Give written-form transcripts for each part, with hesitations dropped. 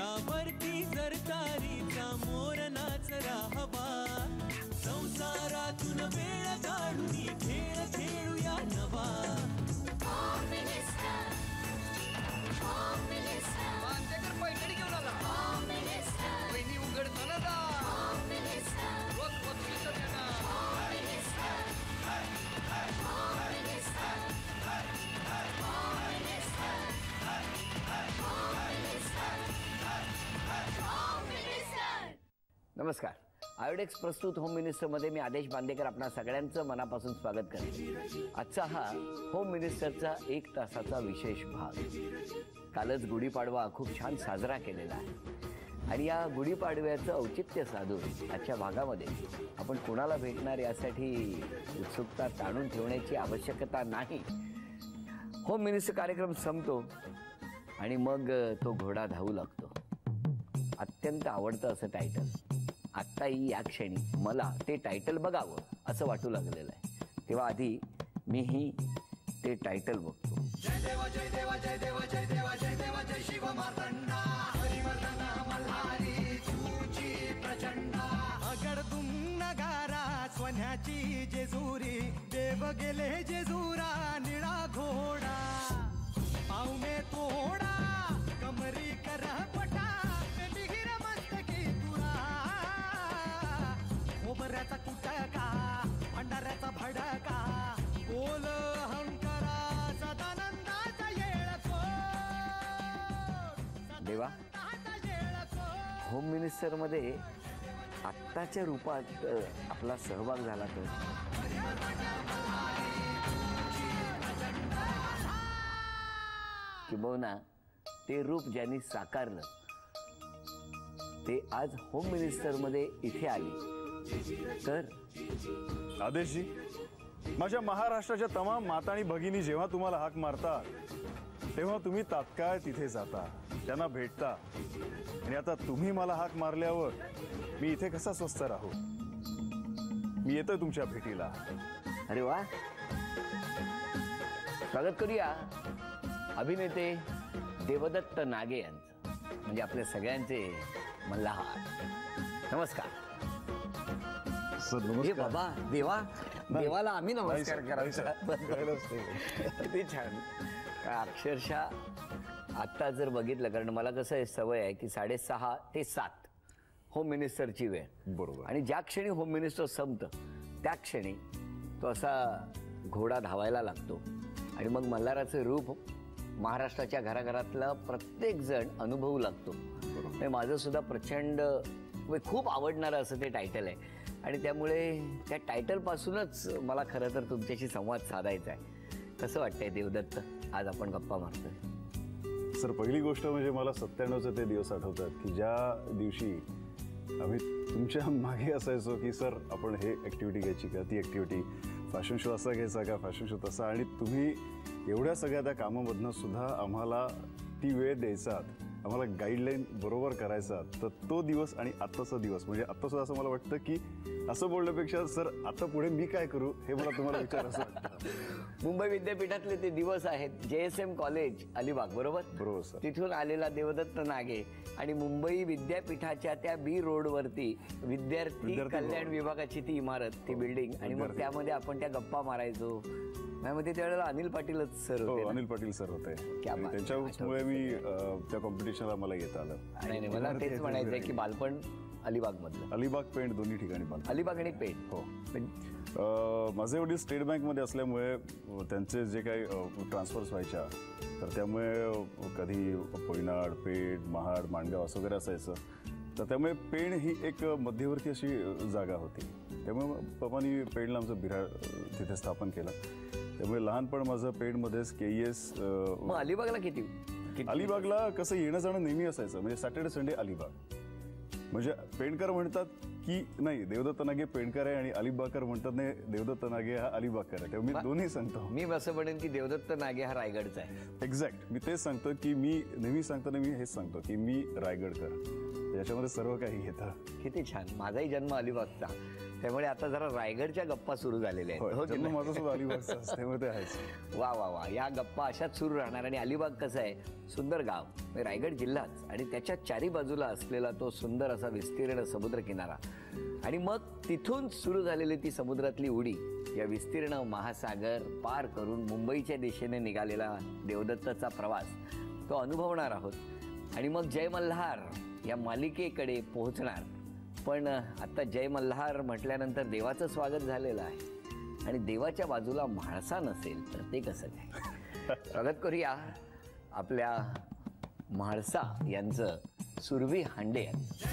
त्यावरती जर तारीचा मोर नाचरा हवा, संसारातून वेळ काढून खेळ खेळूया नवा. पैठणी घेऊन आला, पहिली उघडताना नमस्कार. आयोडेक्स प्रस्तुत होम मिनिस्टरमध्ये मी आदेश बांदेकर आपणा सगळ्यांचं मनापासून स्वागत करते. आजचा हा होम मिनिस्टरचा 1 तासाचा विशेष भाग. कालच गुढीपाडवा खूप छान साजरा केलेला आहे आणि या गुढीपाडव्याचं औचित्य साधून आजच्या भागामध्ये आपण कोणाला भेटणार यासाठी उत्सुकता ताणून ठेवण्याची आवश्यकता नाही. होम मिनिस्टर कार्यक्रम संपतो आणि मग तो घोडा धावू लागतो. अत्यंत आवडतं असं टायटल. आत्ताही या क्षणी मला ते टायटल बघावं असं वाटू लागलेलं आहे. तेव्हा आधी मीही ते टायटल बघतो. जय देवा जय देवा जय देवा जय देवा जय देवा जय शिव मार्तंडा, हरिवर्धन मल्हारी तुझी प्रचंडा. अगडतुम नगारा स्वन्याची जेजुरी, देव गेले जेजुरा निळा घोडा. पावमे तोडा कमरी कर पटा, बिगिर मस्तकी तुरा. खोबऱ्याचा कुटका भंडाऱ्याचा भडका, बोल हंकरा सदानंदाचा येळको. देवा, होम मिनिस्टरमध्ये आत्ताच्या रूपात आपला सहभाग झाला तर किंबहुना ते रूप ज्यांनी साकारलं ते आज होम मिनिस्टरमध्ये इथे आली तर. आदेशजी, माझ्या महाराष्ट्राच्या तमाम माता आणि भगिनी जेव्हा तुम्हाला हाक मारतात तेव्हा तुम्ही तात्काळ तिथे जाता, त्यांना भेटता. आणि आता तुम्ही मला हाक मारल्यावर मी इथे कसा स्वस्थ राहू? मी येतोय तुमच्या भेटीला. अरे वा, स्वागत करूया अभिनेते देवदत्त नागे यांचं, म्हणजे आपल्या सगळ्यांचे मल्हार. नमस्कार. सर बाबा, देवाला आम्ही नमस्कार करायचा. किती छान. अक्षरशः आत्ता जर बघितलं, कारण मला कसं आहे सवय आहे की 6:30 ते 7 होम मिनिस्टरची वेळ. बरोबर. आणि ज्या क्षणी होम मिनिस्टर संपतं त्या क्षणी तो असा घोडा धावायला लागतो आणि मग मल्हाराचं रूप महाराष्ट्राच्या घराघरातला प्रत्येक जण अनुभवू लागतो. माझं सुद्धा प्रचंड खूप आवडणारं असं ते टायटल आहे आणि त्यामुळे त्या टायटलपासूनच मला खरं तर तुमच्याशी संवाद साधायचा आहे. कसं वाटतंय देवदत्त, आज आपण गप्पा मारतोय? सर, पहिली गोष्ट म्हणजे मला 97चे ते दिवस आठवतात की ज्या दिवशी आम्ही तुमच्या मागे असायचो की सर आपण हे ॲक्टिव्हिटी घ्यायची का, ती ॲक्टिव्हिटी, फॅशन शो असा घ्यायचा का, फॅशन शो तसा. आणि तुम्ही एवढ्या सगळ्या त्या कामामधनं सुद्धा आम्हाला ती वेळ द्यायचात, आम्हाला गाईडलाईन बरोबर करायचा. तर तो दिवस आणि आत्ताचा दिवस, म्हणजे आत्ता सुद्धा असं मला वाटतं की असं बोलण्यापेक्षा सर आता पुढे मी काय करू हे मला तुम्हाला विचारायचं वाटतं. मुंबई विद्यापीठातले ते दिवस आहेत. JSM कॉलेज अलिबाग, बरोबर? बरोबर सर. तिथून आलेला देवदत्त नागे आणि मुंबई विद्यापीठाच्या त्या B रोडवरती विद्यार्थी कल्याण विभागाची ती इमारत, ती बिल्डिंग. आणि मग त्यामध्ये आपण त्या गप्पा मारायचो. त्यामध्ये त्यावेळेला अनिल पाटीलच सर होते. अनिल पाटील सर होते. त्यांच्यामुळे मी त्या कॉम्पिटिशनला मला येता आलं. नाही, मला तेच म्हणायचंय की बालपण अलिबाग मधलं. अलिबाग, पेण दोन्ही ठिकाणी. अलिबाग आणि पेण. हो. माझे वडील स्टेट बँकमध्ये असल्यामुळे त्यांचे जे काही ट्रान्सफर्स व्हायच्या तर त्यामुळे कधी पोयनाड, पेठ, महाड, माणगाव असं वगैरे असायचं. तर त्यामुळे पेण ही एक मध्यवर्ती अशी जागा होती. त्यामुळे पप्पांनी पेणला आमचं बिराड तिथे स्थापन केलं. त्यामुळे लहानपण माझं पेणमध्येच KES. मग अलिबागला किती? अलिबागला कसं येणं जाणं नेहमी असायचं, म्हणजे सॅटर्डे संडे अलिबाग. म्हणजे पेणकर म्हणतात की नाही देवदत्त नागे पेंडकर आहे आणि अलिबागकर म्हणतात नाही देवदत्त नागे हा अलिबागकर आहे, तेव्हा मी दोन्ही सांगतो. मी असं म्हणेन की देवदत्त नागे हा रायगडचा आहे. एक्झॅक्ट, मी तेच सांगतो की मी नेहमी सांगताना मी हेच सांगतो की मी रायगडकर, याच्यामध्ये सर्व काही येतं. किती छान. माझाही जन्म अलिबागचा, त्यामुळे आता जरा रायगडच्या गप्पा सुरू झालेल्या आहेत. हो की जन्म नाही? माझा सुद्धा अलिबागचा असतो, त्यामुळे ते आहेच. वा वा वा, या गप्पा अशाच सुरू राहणार. आणि अलिबाग कसं आहे, सुंदर गाव, म्हणजे रायगड जिल्हाच, आणि त्याच्या चारी बाजूला असलेला तो सुंदर असा विस्तीर्ण समुद्र किनारा, आणि मग तिथून सुरू झालेली ती समुद्रातली उडी, या विस्तीर्ण महासागर पार करून मुंबईच्या दिशेने निघालेला देवदत्तचा प्रवास तो अनुभवणार आहोत. आणि मग जय मल्हार या मालिकेकडे पोहोचणार. पण आता जय मल्हार म्हटल्यानंतर देवाचं स्वागत झालेलं आहे, आणि देवाच्या बाजूला म्हाळसा नसेल तर ते कसं काय. स्वागत करूया आपल्या म्हाळसा यांचं, सुरभी हांडे यांचं.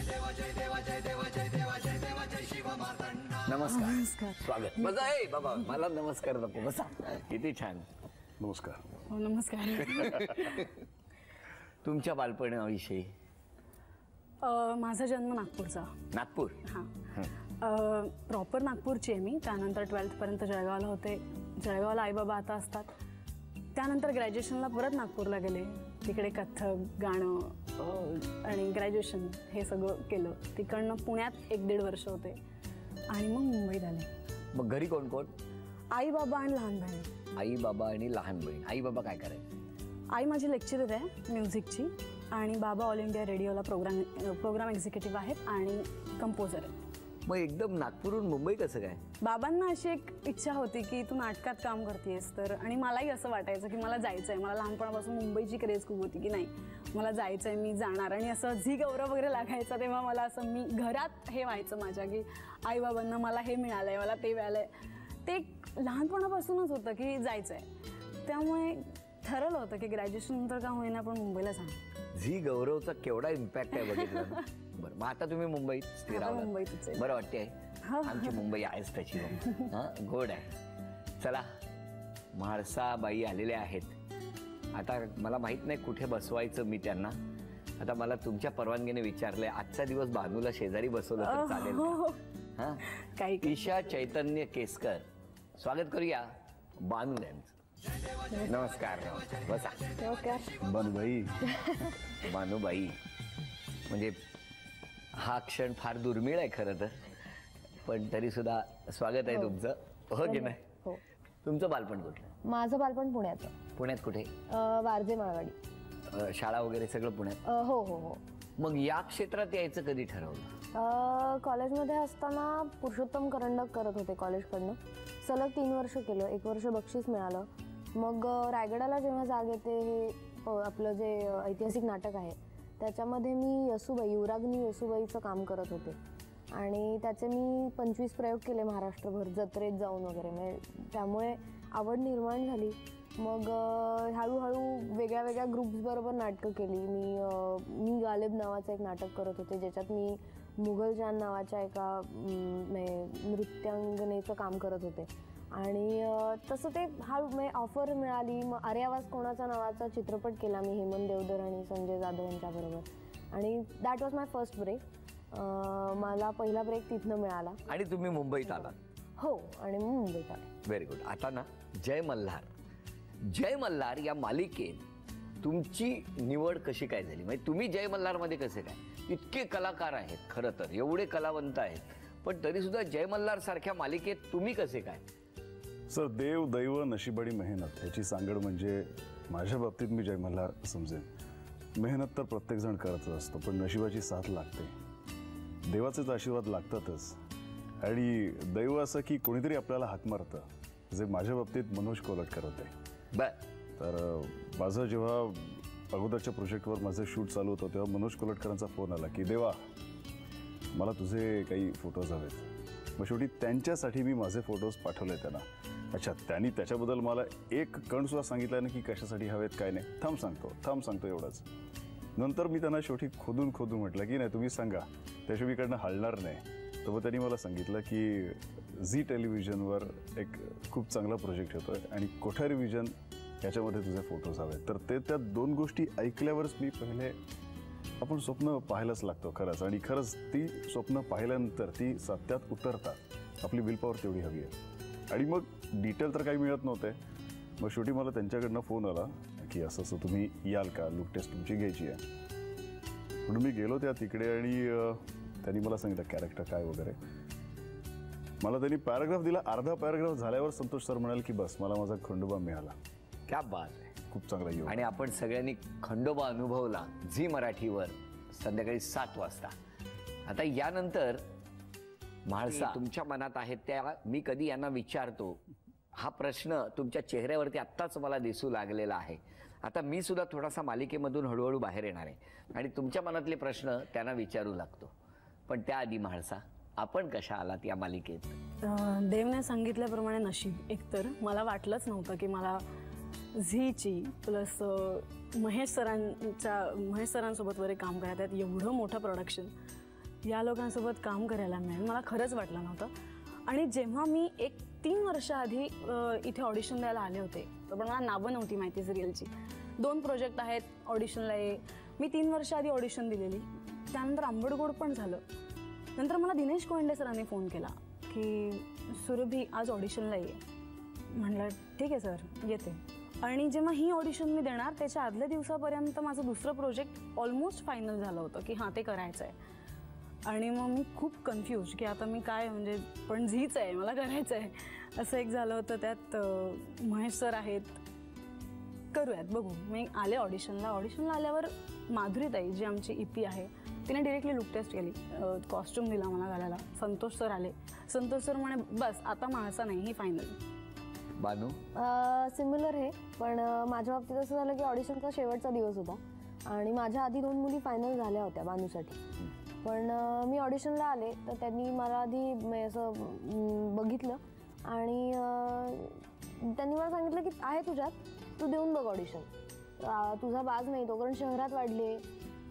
नमस्कार. स्वागत. बसा. आहे बाबा, मला नमस्कार नको, बसा. किती छान. नमस्कार. हो नमस्कार. तुमच्या बालपणाविषयी. माझा जन्म नागपूरचा. नागपूर. हां, प्रॉपर नागपूरची आहे मी. त्यानंतर 12th जळगावला होते. जळगावला आईबाबा आता असतात. त्यानंतर ग्रॅज्युएशनला परत नागपूरला गेले. तिकडे कथ्थक, गाणं आणि ग्रॅज्युएशन हे सगळं केलं. तिकडनं पुण्यात 1-1.5 वर्ष होते आणि मग मुंबईत आले. मग घरी कोण कोण? आई बाबा आणि लहान बहीण. आई बाबा आणि लहान बहीण. आई बाबा काय करायचे? आई माझी लेक्चरर आहे म्युझिकची, आणि बाबा ऑल इंडिया रेडिओला प्रोग्राम एक्झिक्युटिव्ह आहेत आणि कंपोजर आहेत. मग एकदम नागपूरहून मुंबई कसं काय? बाबांना अशी एक इच्छा होती की तू नाटकात काम करतेस तर, आणि मलाही असं वाटायचं की मला जायचं आहे. मला लहानपणापासून मुंबईची क्रेज खूप होती की नाही मला जायचं आहे, मी जाणार. आणि असं झी गौरव वगैरे लागायचा तेव्हा मला असं, मी घरात हे व्हायचं माझ्या की आईबाबांना मला हे मिळालं आहे, मला ते मिळालं आहे. ते लहानपणापासूनच होतं की जायचं आहे. त्यामुळे ठरवलं होतं की ग्रॅज्युएशन नंतर का होईना पण मुंबईला जाणार. झी गौरवचा केवढा इम्पॅक्ट आहे बघितलं ना. बरं, मग आता तुम्ही मुंबईत स्थिर आता आहात. मुंबईतच आहे. बरं वाटते. हो. आमची मुंबई आहेच त्याची. गोड आहे. चला, म्हाळसाबाई आलेल्या आहेत. आता मला माहित नाही कुठे बसवायचं मी त्यांना. आता मला तुमच्या परवानगीने विचारलंय, आजचा दिवस भानूला शेजारी बसवलं तर चालेल का? हां, काही ईशा चैतन्य केसकर. स्वागत करूया बानू यांचं. नमस्कार. बसा. बानुबाई. बानूबाई म्हणजे हा क्षण फार दुर्मिळ आहे खरं तर, पण तरी सुद्धा स्वागत आहे तुमचं. हो की नाही? हो. तुमचं बालपण कुठलं? माझं बालपण पुण्याचं. पुण्यात कुठे? वारजे माळवाडी. शाळा वगैरे सगळं पुण्यात? हो हो हो. मग या क्षेत्रात यायचं कधी ठरवलं? कॉलेजमध्ये असताना पुरुषोत्तम करंडक करत होते कॉलेजकडनं. सलग 3 वर्ष केलं. 1 वर्ष बक्षीस मिळालं. मग रायगडाला जेव्हा जाग येते, हे आपलं जे ऐतिहासिक नाटक आहे त्याच्यामध्ये मी येसूबाई, युवराग्नी येसूबाईचं काम करत होते. आणि त्याचे मी 25 प्रयोग केले महाराष्ट्रभर, जत्रेत जाऊन वगैरे. म्हणजे त्यामुळे आवड निर्माण झाली. मग हळूहळू वेगळ्या वेगळ्या ग्रुप्सबरोबर नाटकं केली. मी गालिब नावाचं एक नाटक करत होते, ज्याच्यात मी मुघलजान नावाच्या एका नृत्यांगनेचं काम करत होते. आणि तसं ते म्हणजे ऑफर मिळाली. मग आर्यावास कोणाचा नावाचा चित्रपट केला मी हेमंत देवधर आणि संजय जाधव यांच्याबरोबर. आणि that was my first break. मला पहिला ब्रेक तिथनं मिळाला. आणि तुम्ही मुंबईत आलात? हो, आणि मग मुंबईत आले. Very good. आता ना, जय मल्हार. जय मल्हार या मालिकेत तुमची निवड कशी काय झाली? म्हणजे तुम्ही जय मल्हारमध्ये कसे काय? इतके कलाकार आहेत खरं तर, एवढे कलावंत आहेत, पण तरी सुद्धा जय मल्हार सारख्या मालिकेत तुम्ही कसे काय? सर, देव, दैव, नशीब आणि मेहनत ह्याची सांगड म्हणजे माझ्या बाबतीत मी जय मल्हार समजेन. मेहनत तर प्रत्येकजण करतच असतो, पण नशिबाची साथ लागते, देवाचेच आशीर्वाद लागतातच. आणि दैव असं की कोणीतरी आपल्याला हाक मारतं, जे माझ्या बाबतीत मनोज कोलटकर होते. तर माझं जेव्हा अगोदरच्या प्रोजेक्टवर माझं शूट चालू होतं तेव्हा मनोज कोलटकरांचा फोन आला की देवा, मला तुझे काही फोटोज हवेत. मग शेवटी त्यांच्यासाठी मी माझे फोटोज पाठवले त्यांना. अच्छा, त्यांनी त्याच्याबद्दल मला एक कणसुद्धा सांगितलं नाही की कशासाठी हवेत काय नाही. थांब सांगतो एवढंच. नंतर मी त्यांना शेवटी खोदून म्हटलं की नाही तुम्ही सांगा, त्याशिवाय इकडनं हलणार नाही. तर मग त्यांनी मला सांगितलं की झी टेलिव्हिजनवर एक खूप चांगला प्रोजेक्ट होतो आहे आणि कोठारी विजन याच्यामध्ये तुझे फोटोज हवे. तर त्या 2 गोष्टी ऐकल्यावरच मी पहिले आपण स्वप्न पाहायलाच लागतो खरंच, आणि खरंच ती स्वप्न पाहिल्यानंतर ती सत्यात उतरतात. आपली विल पॉवर तेवढी हवी आहे. आणि मग डिटेल तर काही मिळत नव्हते. मग शेवटी मला त्यांच्याकडनं फोन आला की असं असं तुम्ही याल का, लुक टेस्ट तुमची घ्यायची आहे. म्हणून मी गेलो त्या तिकडे आणि त्यांनी मला सांगितलं कॅरेक्टर काय वगैरे. मला त्यांनी पॅराग्राफ दिला. अर्धा पॅराग्राफ झाल्यावर संतोष सर म्हणाले की बस मला माझा खंडोबा मिळाला. क्या बात आहे. खूप चांगला योग. आणि आपण सगळ्यांनी खंडोबा अनुभवला झी मराठीवर संध्याकाळी 7 वाजता. आता यानंतर म्हाळसा तुमच्या मनात आहेत त्या मी कधी यांना विचारतो. हा प्रश्न तुमच्या चेहऱ्यावरती आत्ताच मला दिसू लागलेला आहे. आता मी सुद्धा थोडासा मालिकेमधून हळूहळू बाहेर येणार आहे आणि तुमच्या मनातले प्रश्न त्यांना विचारू लागतो. पण त्याआधी म्हाळसा, आपण कशा आलात या मालिकेत? देवने सांगितल्याप्रमाणे नशीब. एकतर मला वाटलंच नव्हतं की मला झीची प्लस महेश सरांसोबत वगैरे काम करायचं आहे. एवढं मोठं प्रोडक्शन या लोकांसोबत काम करायला मिळेल मला खरंच वाटलं नव्हतं. आणि जेव्हा मी 3 वर्ष आधी इथे ऑडिशन द्यायला आले होते, पण मला नावं नव्हती माहिती सिरियलची. 2 प्रोजेक्ट आहेत, ऑडिशनला ये. मी 3 वर्ष आधी ऑडिशन दिलेली. त्यानंतर आंबडगोड पण झालं. नंतर मला दिनेश कोंडे सरांनी फोन केला की सुरभी आज ऑडिशनला ये. म्हणलं ठीक आहे सर येते. आणि जेव्हा ही ऑडिशन मी देणार त्याच्या आदल्या दिवसापर्यंत माझं दुसरं प्रोजेक्ट ऑलमोस्ट फायनल झालं होतं की हां ते करायचं आहे. आणि मग मी खूप कन्फ्यूज की आता मी काय, म्हणजे पण झीच आहे मला करायचं आहे असं एक झालं होतं. त्यात महेश सर आहेत, करूयात बघू. मी आले ऑडिशनला आल्यावर माधुरीताई जी आमची EP आहे तिने डिरेक्टली लुक टेस्ट केली, कॉस्ट्युम दिला मला घालायला. संतोष सर आले. संतोष सर म्हणे बस आता म्हाळसा नाही ही फायनल. बानू? सिमिलर आहे, पण माझ्या बाबतीत असं झालं की ऑडिशनचा शेवटचा दिवस होता आणि माझ्या आधी 2 मुली फायनल झाल्या होत्या बानूसाठी. पण मी ऑडिशनला आले तर त्यांनी मला आधी असं बघितलं आणि त्यांनी मला सांगितलं की आहे तुझ्यात, तू देऊन बघ ऑडिशन. तुझा बाज नाही तो, कारण शहरात वाढले,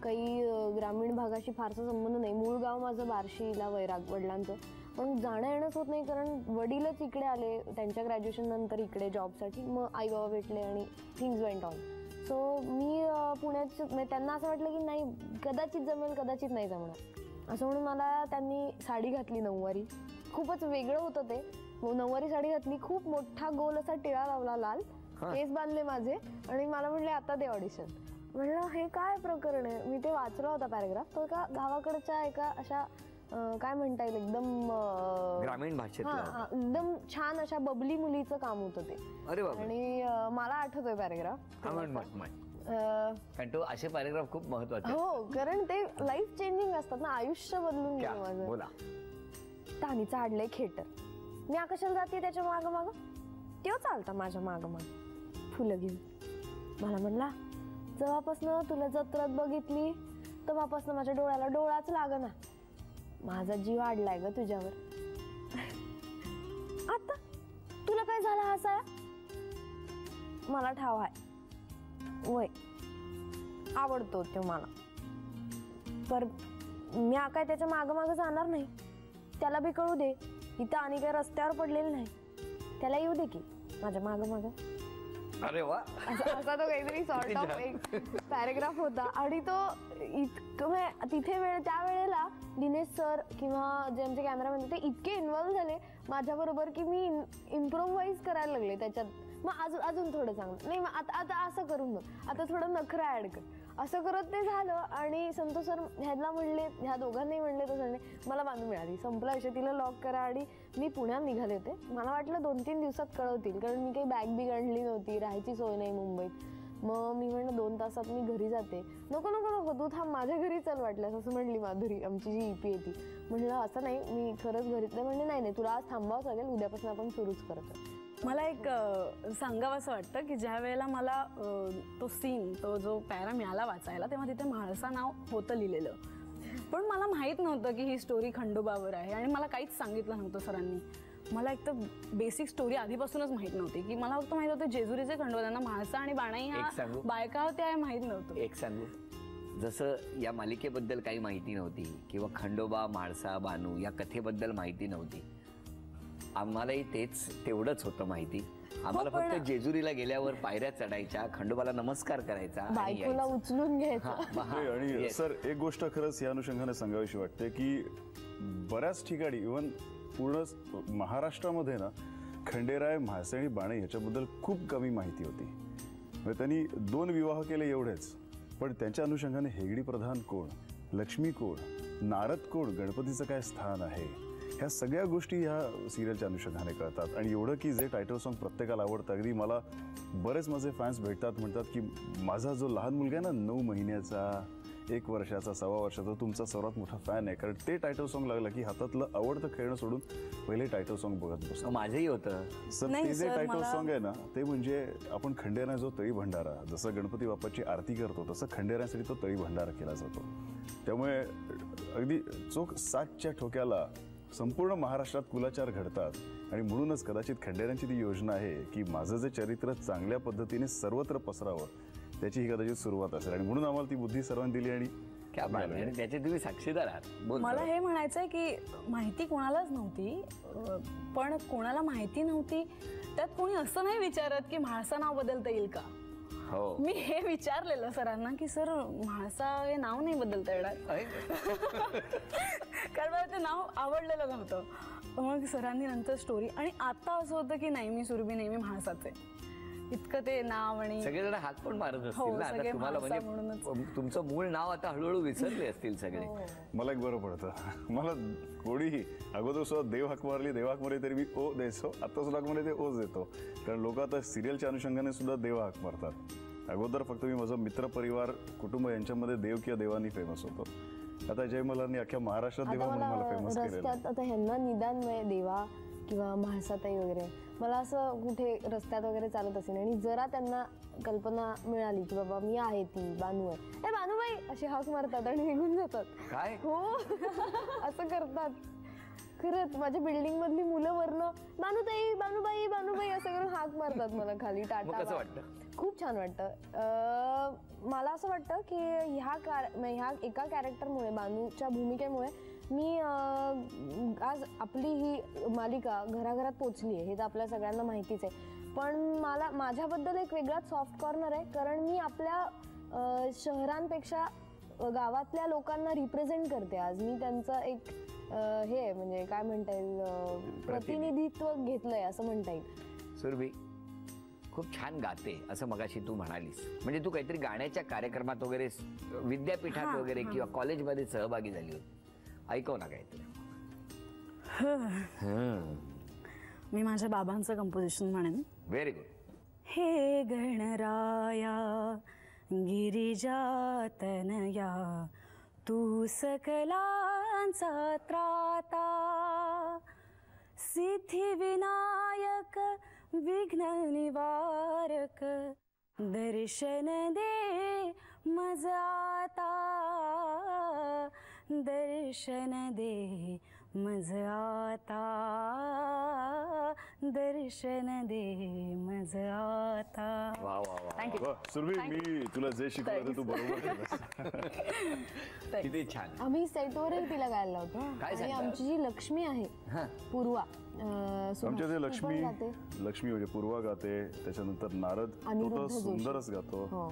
काही ग्रामीण भागाशी फारसा संबंध नाही. मूळ गाव माझं बार्शीला वैराग वडिलांचं, पण जाणं येणंच होत नाही कारण वडीलच इकडे आले त्यांच्या ग्रॅज्युएशन नंतर इकडे जॉबसाठी. मग आई बाबा भेटले आणि थिंग्स वेंट ऑन. सो मी पुण्यात, त्यांना असं वाटलं की नाही कदाचित जमेल कदाचित नाही जमणार असं म्हणून मला त्यांनी साडी घातली नऊवारी. खूपच वेगळं होतं ते. नऊवारी साडी घातली, खूप मोठा गोल असा टिळा लावला लाल, केस बांधले माझे आणि मला म्हणले आता दे ऑडिशन. म्हणलं हे काय प्रकरण आहे. मी ते वाचला होता पॅराग्राफ. तो एका गावाकडच्या एका अशा काय म्हणता येईल एकदम ग्रामीण भाषेत एकदम छान अशा बबली मुलीचं काम होतं ते. अरे बाबा. आणि मला आठवतोय पॅराग्राफ. कारण तो असे पॅराग्राफ खूप महत्वाचे. हो, कारण ते लाईफ चेंजिंग असतात ना. आयुष्य बदलून गेलं माझं. बोला. तानीचं हाडलंय खेटर, मी आकाशाला जाते त्याच्या मागं मागं. तो चालता माझ्या मागं मागं फुलं घेऊन. मला म्हणला जेव्हापासनं तुला जत्रात बघितली तेव्हापासनं माझ्या डोळ्याला डोळाच लागना. माझा जीव आडलाय ग तुझ्यावर. आता तुला काय झालं हसाया? मला ठाव आहे वय आवडतो तो मला, पर मी काय त्याच्या मागं मागं जाणार नाही. त्याला बी कळू दे इथं आणि काय रस्त्यावर पडलेलं नाही. त्याला येऊ दे की माझ्या मागं मागं. अरे वा. असा तो काहीतरी सॉर्ट ऑफ एक पॅराग्राफ होता. आणि तो इतकं तिथे त्या वेळेला दिनेश सर किंवा जे आमचे कॅमेरामॅन होते ते इतके इन्व्हॉल्व्ह झाले माझ्याबरोबर की मी इम्प्रोव्हाइज करायला लागले त्याच्यात. मग अजून थोडं चांगलं नाही, मग आता असं करून बघ, आता थोडं नखरा ऍड कर, असं करत ते झालं. आणि संतोष सर ह्याला म्हणले, ह्या दोघांनाही म्हणले तर झाले. मला बांधून मिळाली, संपला विषय, तिला लॉक करा. आणि मी पुण्यात निघाले होते. मला वाटलं 2-3 दिवसात कळवतील, कारण मी काही बॅग बिग आणली नव्हती, राहायची सोय नाही मुंबईत. मग मी म्हणलं 2 तासात मी घरी जाते. नको नको नको तू थांब, माझ्या घरी चल वाटल्यास असं म्हणली माधुरी आमची जी EP आहे ती. म्हणलं असं नाही, मी खरंच घरीतलं. म्हणजे नाही तुला आज थांबावं लागेल, उद्यापासून आपण सुरूच करतो. मला एक सांगावं असं वाटतं की ज्या वेळेला मला तो सीन, तो जो पॅरा मिळाला वाचायला, तेव्हा तिथे म्हाळसा नाव होतं लिहिलेलं. पण मला माहीत नव्हतं की ही स्टोरी खंडोबावर आहे आणि मला काहीच सांगितलं नव्हतं सरांनी. मला एक तर बेसिक स्टोरी आधीपासूनच माहीत नव्हती. की मला फक्त माहीत होतं जेजुरीचे खंडोबा, त्यांना म्हाळसा आणि बाणाई ह्या बायका होत्या हे माहीत नव्हतं. एक सांगू, जसं या मालिकेबद्दल काही माहिती नव्हती किंवा खंडोबा, म्हाळसा, बानू या कथेबद्दल माहिती नव्हती, आम्हालाही तेवढंच होतं माहिती. आम्हाला पण- फक्त जेजुरीला गेल्यावर पायऱ्या चढायच्या, खंडोबाला नमस्कार करायचा आणि बायकोला यायचं. उचलून घ्यायचं. हा, हा, आणि yes. सर एक गोष्ट खरंच या अनुषंगाने सांगावीशी वाटते की बऱ्याच ठिकाणी इव्हन पूर्ण महाराष्ट्रामध्ये ना खंडेराय, म्हाळसे आणि बाणे ह्याच्याबद्दल खूप कमी माहिती होती. म्हणजे त्यांनी 2 विवाह केले एवढेच, पण त्यांच्या अनुषंगाने हेगडी प्रधान कोण, लक्ष्मी कोण, नारद कोण, गणपतीचं काय स्थान आहे, ह्या सगळ्या गोष्टी ह्या सिरियलच्या अनुषंगाने कळतात. आणि एवढं की जे टायटल सॉन्ग प्रत्येकाला आवडतं, अगदी मला बरेच माझे फॅन्स भेटतात, म्हणतात की माझा जो लहान मुलगा आहे ना 9 महिन्याचा, 1 वर्षाचा, 1.25 वर्षाचा, तुमचा सर्वात मोठा फॅन आहे. कारण ते टायटल सॉन्ग लागलं की हातातलं आवडतं खेळणं सोडून पहिले टायटल सॉन्ग बघत बसतो. माझंही होतं. सर नाही ते जे सर, टायटल मला- सॉन्ग आहे ना ते म्हणजे आपण खंडेराय जो तळी भंडारा, जसं गणपती बाप्पाची आरती करतो तसं खंडेरायसाठी तो तळी भंडारा केला जातो. त्यामुळे अगदी चोख 7च्या ठोक्याला संपूर्ण महाराष्ट्रात कुलाचार घडतात. आणि म्हणूनच कदाचित खंडेरायांची ती योजना आहे की माझं जे चरित्र चांगल्या पद्धतीने सर्वत्र पसरावं, त्याची ही कदाचित सुरुवात असेल. आणि म्हणून आम्हाला ती बुद्धी सर्वांनी दिली. आणि क्या बात आहे. आणि त्याचे तुम्ही साक्षीदार आहात. बोल मला बरं. हे म्हणायचंय की माहिती कोणालाच नव्हती, पण कोणाला माहिती नव्हती त्यात कोणी असं नाही विचारत की म्हाळसा नाव बदलता येईल का. हो. मी हे विचारलेलं सरांना की सर म्हाळसा हे नाव नाही बदलता येणार, आहे. कारण मला ते नाव आवडलेलं नव्हतं. मग सरांनी नंतर स्टोरी, आणि आता असं होतं की नाही मी सुरभी नाही, मी म्हाळसाचे. इतकं ते नाव आणि सगळेजण हात पण मारत हो, असतील ना आता सगळे तुम्हाला, म्हाळसा म्हणजे तुमचं मूळ नाव आता हळूहळू विसरले असतील सगळे. मला एक बरं पडतं, मला कोणीही अगोदर सुद्धा देव हाक मारली, देव हाक मारली तरी मी ओ द्यायचो, आता सुद्धा हाक मारली ते ओच देतो. कारण लोक आता सिरियलच्या अनुषंगाने सुद्धा देव हाक मारतात. अगोदर फक्त मी माझं मित्र, परिवार, कुटुंब यांच्यामध्ये देव किंवा देवानी फेमस होतो. आता जय मल्हारनी अख्ख्या महाराष्ट्रात आता देवा म्हणून मला फेमस मला केलेलं. रस्त्यात आता ह्यांना निदान देवा किंवा म्हाळसाताई वगैरे, मला असं कुठे रस्त्यात वगैरे चालत असेल आणि जरा त्यांना कल्पना मिळाली की बाबा मी आहे, ती बानू आहे, ए बानूबाई अशी हाक मारतात आणि निघून जातात. काय हो असं करतात खरंच. माझ्या बिल्डिंग मधली मुलं वरनं बानूताई, बानूबाई, बानूबाई असं करून हाक मारतात मला खाली. मग कसं टाटा. वाटतं? खूप छान वाटतं. मला असं वाटतं की ह्या एका कॅरेक्टरमुळे, बानूच्या भूमिकेमुळे मी आज आपली ही मालिका घराघरात पोचली आहे, हे तर आपल्या सगळ्यांना माहितीच आहे. पण मला माझ्याबद्दल एक वेगळाच सॉफ्ट कॉर्नर आहे, कारण मी आपल्या शहरांपेक्षा गावातल्या लोकांना रिप्रेझेंट करते आज. मी त्यांचं एक हे म्हणजे काय म्हणता येईल, प्रतिनिधित्व घेतलंय असं म्हणता येईल. सुरभी खूप छान गाते असं मगाशी तू म्हणालीस. म्हणजे तू काहीतरी गाण्याच्या कार्यक्रमात वगैरे, विद्यापीठात वगैरे किंवा कॉलेजमध्ये सहभागी झाली होती. ऐकव ना काहीतरी. मी माझ्या बाबांचं कंपोजिशन म्हणेन. Very good. हे गणराया गिरिजातनया, तू सकलांचा त्राता, सिद्धी विनायक विघ्न निवारक, दर्शन दे मज आता, दर्शन दे मज आता, दर्शन दे मज आता. वा वा वा. थँक्यू. वा, सुरभी मी तुला जे शिकवलं ते तू बरोबर केलंस. किती छान. आम्ही सेटवरही तिला गायला लावतो. काय आणि सांगता? आमची जी लक्ष्मी आहे पूर्वा, आमच्या ते ती लक्ष्मी पण गाते. लक्ष्मी म्हणजे पूर्वा गाते, त्याच्यानंतर नारद तो अनिरुद्ध तर जोशी. सुंदरच गातो. हो.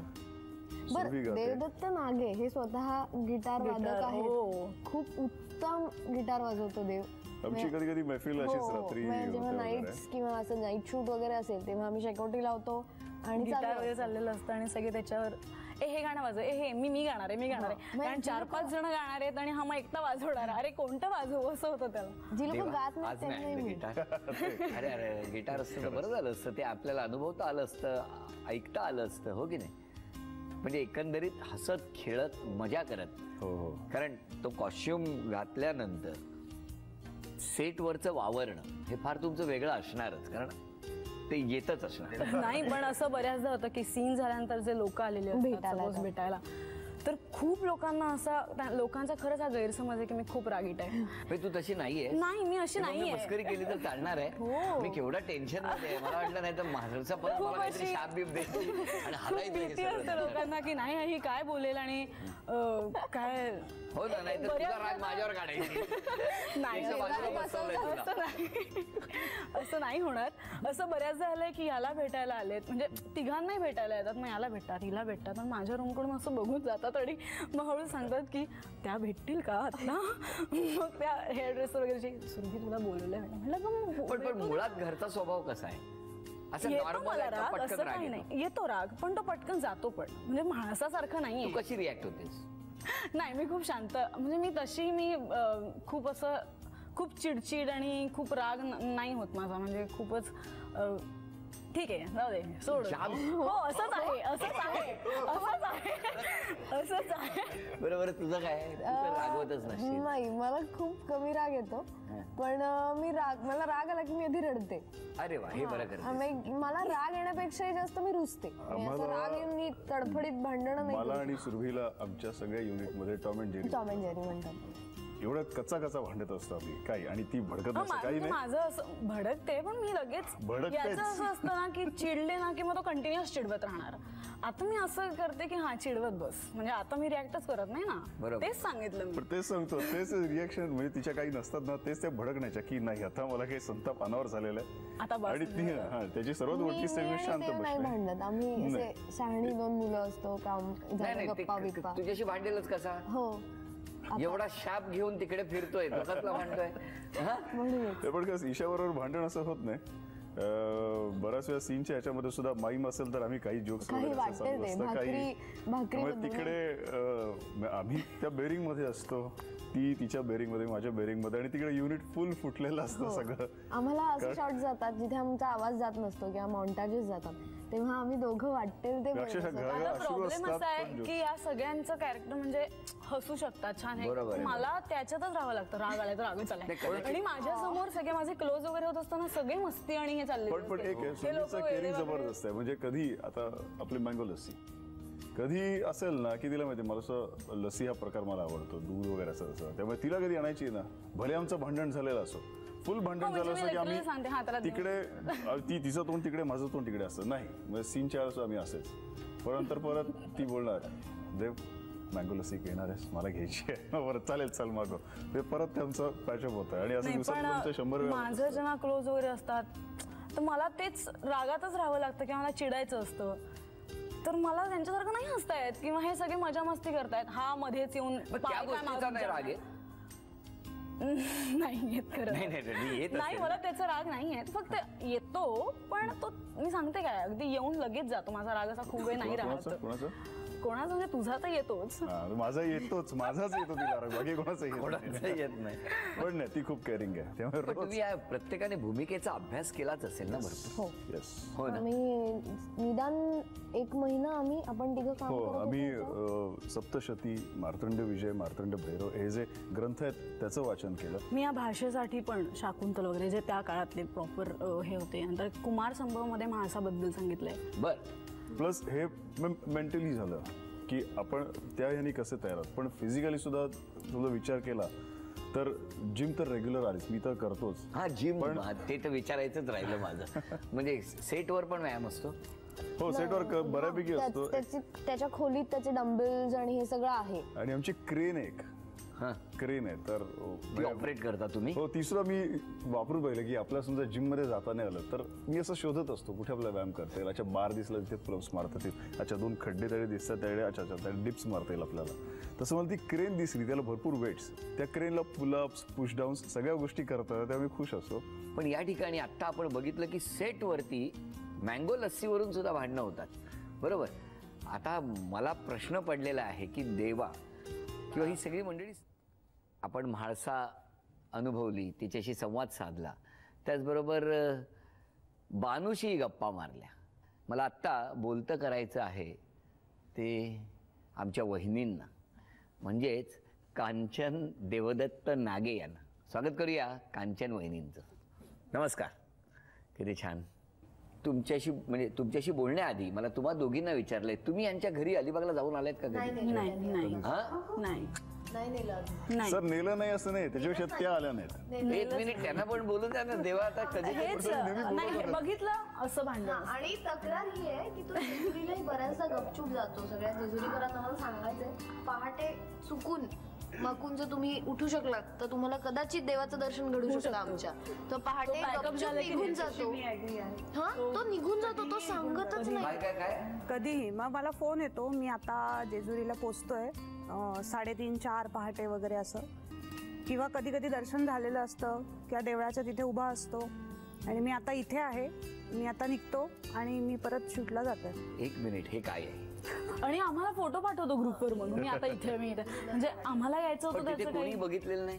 सुरभी बरं, गाते. देवदत्त नागे हे स्वतः गिटार वादक गिटार, आहेत. हो. खूप उत्तम गिटार वाजवतो देव. आमची कधी कधी मैफिल अशीच हो, रात्री म्हणजे जेव्हा होते वगैरे. नाईट्स किंवा असं नाईट शूट वगैरे असेल तेव्हा आम्ही शेकवटी लावतो आणि गिटार चालू वगैरे असतं. चाललेलं असतं आणि सगळे त्याच्यावर हे गाणं वाजव, हे मी गाणार आहे, मी गाणार आहे. मग कारण जी 4-5 जण गाणार आहेत आणि हा मग एकटा वाजवणार. अरे कोणतं वाजवू असं होतं त्याला. जी लोक देवा, गात आज नाही नाही त्यांनाही आणलं मी. गिटार. अरे अरे गिटार असतं तर बरं झालं असतं. ते आपल्याला अनुभवता आलं असतं, ऐकता आलं असतं, हो की नाही. म्हणजे एकंदरीत हसत खेळत मजा करत. हो हो. कारण तो कॉस्ट्युम घातल्यानंतर सेटवरचं वावरणं हे फार तुमचं वेगळं असणारच, कारण ते येतच असणार. नाही, पण असं बऱ्याचदा होतं की सीन झाल्यानंतर जे लोक आलेले असतात भेटायला suppose येतात. भेटायला, तर खूप लोकांना लोकांचा खरंच हा गैरसमज आहे की मी खूप रागीट आहे. म्हणजे तू तशी नाहीये. नाही, मी अशी नाहीये. मस्करी केली तर चालणार आहे. हो. मी केवढा टेन्शन मध्ये आहे. मला वाटलं नाही तर माझा परत मला काहीतरी शाप बीप देतील आणि खूप भीती असते लोकांना की नाही ही काय बोलेल आणि काय. हो ना, नाही तर तुझा राग माझ्यावर काढायची. नाही असं नाही होणार. असं बऱ्याच झालंय की याला भेटायला आलेत, म्हणजे तिघांनाही भेटायला येतात, मग याला भेटतात हिला भेटतात आणि माझ्या रूमकडून असं बघून जातात आणि मग हळू सांगतात की त्या भेटतील का आता. मग त्या हेअर ड्रेसर वगैरे सुरभी तुला बोलवलंय म्हटलं पण मुळात घरचा स्वभाव कसा आहे? असं येतो नॉर्मल मला आहे का? राग, पटकन असं राग काही येतो? नाही. येतो राग पण तो पटकन जातो पण, म्हणजे माणसासारखं नाहीये. तू कशी रिॲक्ट होतेस? नाही मी खूप शांत, म्हणजे मी तशी खूप असं खूप चिडचिड आणि खूप राग नाही होत माझा, म्हणजे खूपच ठीक आहे जाऊ दे सोड. हो असंच आहे. बरोबर. तुझं काय? तू तर रागवतच नसशील. नाही, मला खूप कमी राग येतो, पण मला राग आला की मी आधी रडते. अरे वा, हे बरं करतेस. मला राग येण्यापेक्षाही जास्त मी रुसते. राग येऊन मी तडफडीत भांडणं नाही. मला आणि सुरभीला आमच्या सगळ्या युनिटमध्ये टॉम अँड जेरी म्हणतात. एवढं कच्चा भांडत असतो आम्ही काही, आणि ती भडकत नसते काही नाही. माझं असं भडकते पण मी लगेच याचं असं असतं ना की चिडले ना की मग तो कंटिन्युअस चिडवत राहणार. आता मी असं करते की हा चिडवत बस, म्हणजे आता मी रिॲक्टच करत नाही ना. तेच सांगितलं मी. पण तेच सांगतो, तेच रिॲक्शन म्हणजे तिच्या काही नसतात ना, तेच त्या भडकण्याच्या की नाही आता मला काही संताप अनावर झालेला आहे आता बस. आणि ती त्याची सर्वात मोठी स्टेटमेंट शांत नाही बसणे. भांडत आम्ही, असे शहाणी दोन मुलं असतो, काम नाही गप्पा बिप्पा. तुझ्याशी भांडेलच कसा? हो एवढा शाप घेऊन तिकडे फिरतोय, कसला भांडतोय? ते पण कसं ईशाबरोबर भांडण असं होत नाही. बऱ्याच वेळा सीनच्या ह्याच्यामध्ये सुद्धा माईम असेल तर आम्ही काही जोक्स काही वगैरे असं चालू असतं, काही भाकरी तिकडे आम्ही त्या बेरिंग मध्ये असतो, ती तिच्या बेरिंग मध्ये माझ्या बेरिंग मध्ये, आणि तिकडे युनिट फुल फुटलेलं असतं सगळं. आम्हाला असे शॉट जातात जिथे आमचा आवाज जात नसतो किंवा मॉन्टाजेस जातात, तेव्हा आम्ही दोघं वाटेल ते प्रॉब्लेम असा आहे की या सगळ्यांचं कॅरेक्टर म्हणजे हसू शकतात छान आहे, मला त्याच्यातच राहावं लागतं. राग आलाय तर रागच आलाय, आणि माझ्या समोर सगळे माझे क्लोज वगैरे होत असताना सगळे मस्ती आणि हे चालले. पण एक सुनीलचं केअरिंग जबरदस्त आहे. म्हणजे कधी आता आपली मँगो लस्सी कधी असेल ना की तिला माहिती मला असं लस्सी हा प्रकार मला आवडतो, दूध वगैरे असं असं, त्यामुळे तिला कधी आणायची ना, भले आमचं भांडण झालेलं असो, फुल भांडण झालं असं की आम्ही तिकडे तिचं तोंड तिकडे माझं तोंड तिकडे असतं नाही, म्हणजे सीनच्या वेळेस आम्ही असेच. परत ती बोलणार देव मँगो लस्सी घेणार आहेस, मला घ्यायची आहे, बरं चालेल चल मागो, ते परत त्यांचं पॅचअप होतं. आणि असं दिवसात 100 वेळा माझं जेव्हा क्लोज वगैरे असतात तर मला तेच रागातच राहावं लागतं किंवा मला चिडायचं असतं, तर मला त्यांच्यासारखं नाही हसता येत किंवा हे सगळे मजा मस्ती करतायत, हा मध्येच येऊन राग नाही येत खरं. नाही मला त्याचा राग नाही येत, फक्त येतो पण तो मी सांगते काय अगदी येऊन लगेच जातो. माझा राग असा खूप वेळ नाही राहत. कोणाचा म्हणजे तुझा तर येतोच, माझा येतोच, माझाच येतो तिला राग, बाकी कोणाचा येत नाही. पण नाही ती खूप केअरिंग आहे, त्यामुळे तुम्ही प्रत्येकाने भूमिकेचा अभ्यास केलाच असेल ना भरपूर? हो आम्ही निदान 1 महिना आपण तिघं काम करत. आम्ही सप्तशती, मार्तंड विजय, मार्तंड भैरव हे जे ग्रंथ आहेत त्याचं वाचन केलं. मी या भाषेसाठी पण शाकुंतल वगैरे जे त्या काळातले प्रॉपर हे होते, नंतर कुमार संभव मध्ये माणसाबद्दल सांगितलंय. बर प्लस हे मेंटली झालं की आपण त्या ह्यानी कसे तयार आहोत, पण फिजिकली सुद्धा तुझा विचार केला तर जिम तर रेग्युलर आलीस, मी तर करतोच. हा जिम ते तर विचारायचंच राहिलं माझं. म्हणजे सेटवर पण व्यायाम असतो? हो सेटवर बऱ्यापैकी असतो. त्याच्या खोलीत त्याचे डंबेल्स आणि हे सगळं आहे, आणि आमची क्रेन क्रेन आहे, तर ऑपरेट करता तुम्ही? हो ती सुद्धा मी वापरून पाहिलं की आपल्या समजा जिम मध्ये जाता नाही आलं तर मी असं शोधत असतो कुठे आपला व्यायाम करता येईल. अच्छा बार दिसला तिथे पुलअप्स मारता येईल, अच्छा 2 खड्डे तळे दिसतात त्याकडे अच्छा त्याला डिप्स मारता येईल आपल्याला. तसं मला ती क्रेन दिसली, त्याला भरपूर वेट्स, त्या क्रेनला पुलअप्स पुशडाऊन्स सगळ्या गोष्टी करतात, त्यामुळे खुश असतो. पण या ठिकाणी आत्ता आपण बघितलं की सेटवरती मँगो लस्सीवरून सुद्धा भांडणं होतात, बरोबर? आता मला प्रश्न पडलेला आहे की देवा किंवा ही सगळी मंडळी आपण म्हाळसा अनुभवली, तिच्याशी संवाद साधला, त्याचबरोबर बानूशी गप्पा मारल्या. मला आत्ता बोलतं करायचं आहे ते आमच्या वहिनींना, म्हणजेच कांचन देवदत्त नागे यांना. स्वागत करूया कांचन वहिनींचं. नमस्कार. किती छान. तुमच्याशी बोलण्याआधी मला तुम्हा दोघींना विचारलंय, तुम्ही यांच्या घरी अलिबागला जाऊन आलात का घरी? नाही नाही हा? नाही नाही नेलं नाही सर नेलं नाही असं नाही, त्याच्यापेक्षा त्या आल्या नाहीत. एक मिनिट त्यांना पण बोलू द्या ना. देवा आता कधी हेच नाही हे बघितलं असं भांडण आणि तक्रार ही आहे की तो जेजुरीलाही बऱ्याचदा गपचूप जातो. सगळ्या जेजुरीकरांना मला सांगायचंय, पहाटे चुकून मकून जर तुम्ही उठू शकलात तर तुम्हाला कदाचित देवाचं दर्शन घडू शकतं आमच्या. तो पहाटे गपचूप निघून जातो. हा तो निघून जातो, तो सांगतच नाही. काय काय काय कधीही मग मला फोन येतो, मी आता जेजुरीला पोचतोय 3:30-4 पहाटे वगैरे असं, किंवा कधी कधी दर्शन झालेलं असतं किंवा देवळाच्या तिथे उभा असतो आणि मी आता इथे आहे, मी आता निघतो आणि मी परत शूटला जाते. एक मिनिट, हे काय आहे? आणि आम्हाला फोटो पाठवतो ग्रुपवर, मग मी आता इथे मी इथे, म्हणजे आम्हाला यायचं होतं पण तिथे त्याचं कोणी काही. बघितलेलं नाही.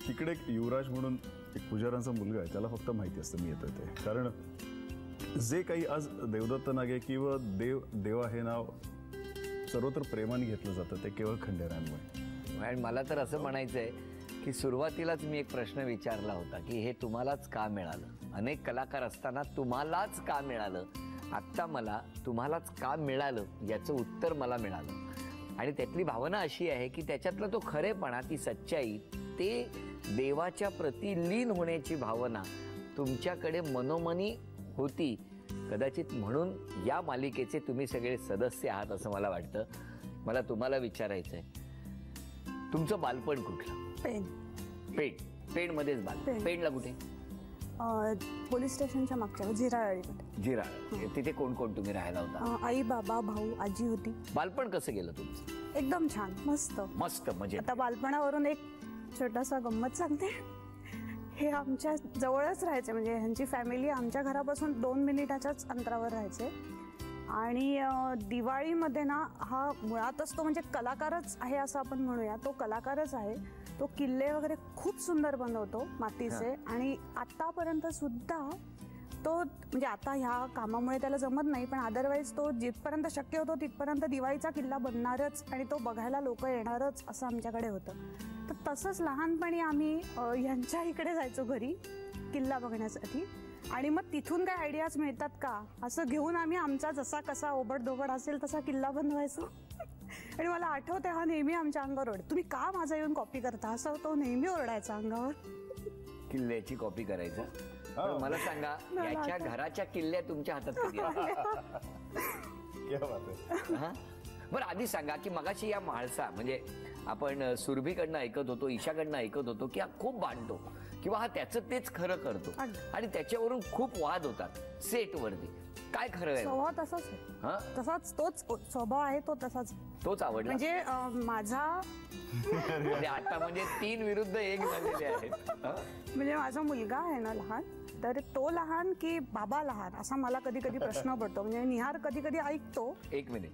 इकडे एक युवराज म्हणून एक पुजाऱ्यांचा मुलगा आहे, त्याला फक्त माहिती असतं मी येतोय ते. कारण जे काही आज देवदत्त नागे किंवा देवा हे नाव सर्वत्र प्रेमाने घेतलं जातं ते केवळ खंडेरांमुळे. आणि मला तर असं म्हणायचंय की सुरुवातीलाच मी एक प्रश्न विचारला होता की हे तुम्हालाच का मिळालं? अनेक कलाकार असताना तुम्हालाच का मिळालं? आत्ता मला तुम्हालाच का मिळालं याचं उत्तर मला मिळालं. आणि त्यातली भावना अशी आहे की त्याच्यातला तो खरेपणा, ती सच्चाई, ते देवाच्या प्रती लीन होण्याची भावना तुमच्याकडे मनोमनी होती. कदाचित म्हणून या मालिकेचे तुम्ही सगळे सदस्य आहात असं मला वाटतं. मला तुम्हाला विचारायचंय, तुमचं बालपण कुठलं? पेन पेणमध्येच बालपण. पेणला कुठे? पोलीस स्टेशनच्या मागच्या झिराळीमध्ये. जिराळ. तिथे कोण कोण तुम्ही राहायला होता? आई, बाबा, भाऊ, आजी होती. बालपण कसं गेलं तुमचं? एकदम छान, मस्त. मस्त, म्हणजे आता बालपणावरून एक छोटासा गंमत सांगते. हे आमच्या जवळच राहायचे, म्हणजे ह्यांची फॅमिली आमच्या घरापासून 2 मिनिटाच्याच अंतरावर राहायचे. आणि दिवाळीमध्ये ना, हा मुळातच तो म्हणजे कलाकारच आहे असं आपण म्हणूया, तो कलाकारच आहे. तो किल्ले वगैरे खूप सुंदर बनवतो मातीचे. आणि आतापर्यंत सुद्धा तो, म्हणजे आता ह्या कामामुळे त्याला जमत नाही, पण अदरवाईज तो जिथपर्यंत शक्य होतो तिथपर्यंत दिवाळीचा किल्ला बनणारच आणि तो बघायला लोक येणारच असं आमच्याकडे होतं. तर तसंच लहानपणी आम्ही ह्यांच्या इकडे जायचो घरी किल्ला बघण्यासाठी. आणि मग तिथून काय आयडियाज मिळतात का असं घेऊन आम्ही आमचा जसा कसा ओबडधोबड असेल तसा किल्ला बनवायचो. आणि मला आठवते, हा नेहमी आमच्या अंगावर ओरड, तुम्ही का माझा येऊन कॉपी करता, असं तो नेहमी ओरडायचा अंगावर. किल्ल्याची कॉपी करायचं. पण मला सांगा, याच्या घराच्या किल्ल्या तुमच्या हातात कधी आल्या? क्या बात आहे. हा? बरं आधी सांगा की मगाशी या म्हाळसा, म्हणजे आपण सुरभीकडनं ऐकत होतो, ईशाकडनं ऐकत होतो की हा खूप भांडतो किंवा हा त्याचं तेच खरं करतो आणि त्याच्यावरून खूप वाद होतात सेटवरती. काय खरं आहे? स्वभाव तसाच आहे. हा? तसाच तोच स्वभाव आहे, तो तसाच. तोच आवडला म्हणजे माझा म्हणजे आता म्हणजे 3 विरुद्ध 1 झालेले आहेत. हा? म्हणजे माझा मुलगा आहे ना लहान, तर तो लहान की बाबा लहान असा मला कधी कधी प्रश्न पडतो. म्हणजे निहार कधी कधी ऐकतो, 1 मिनिट,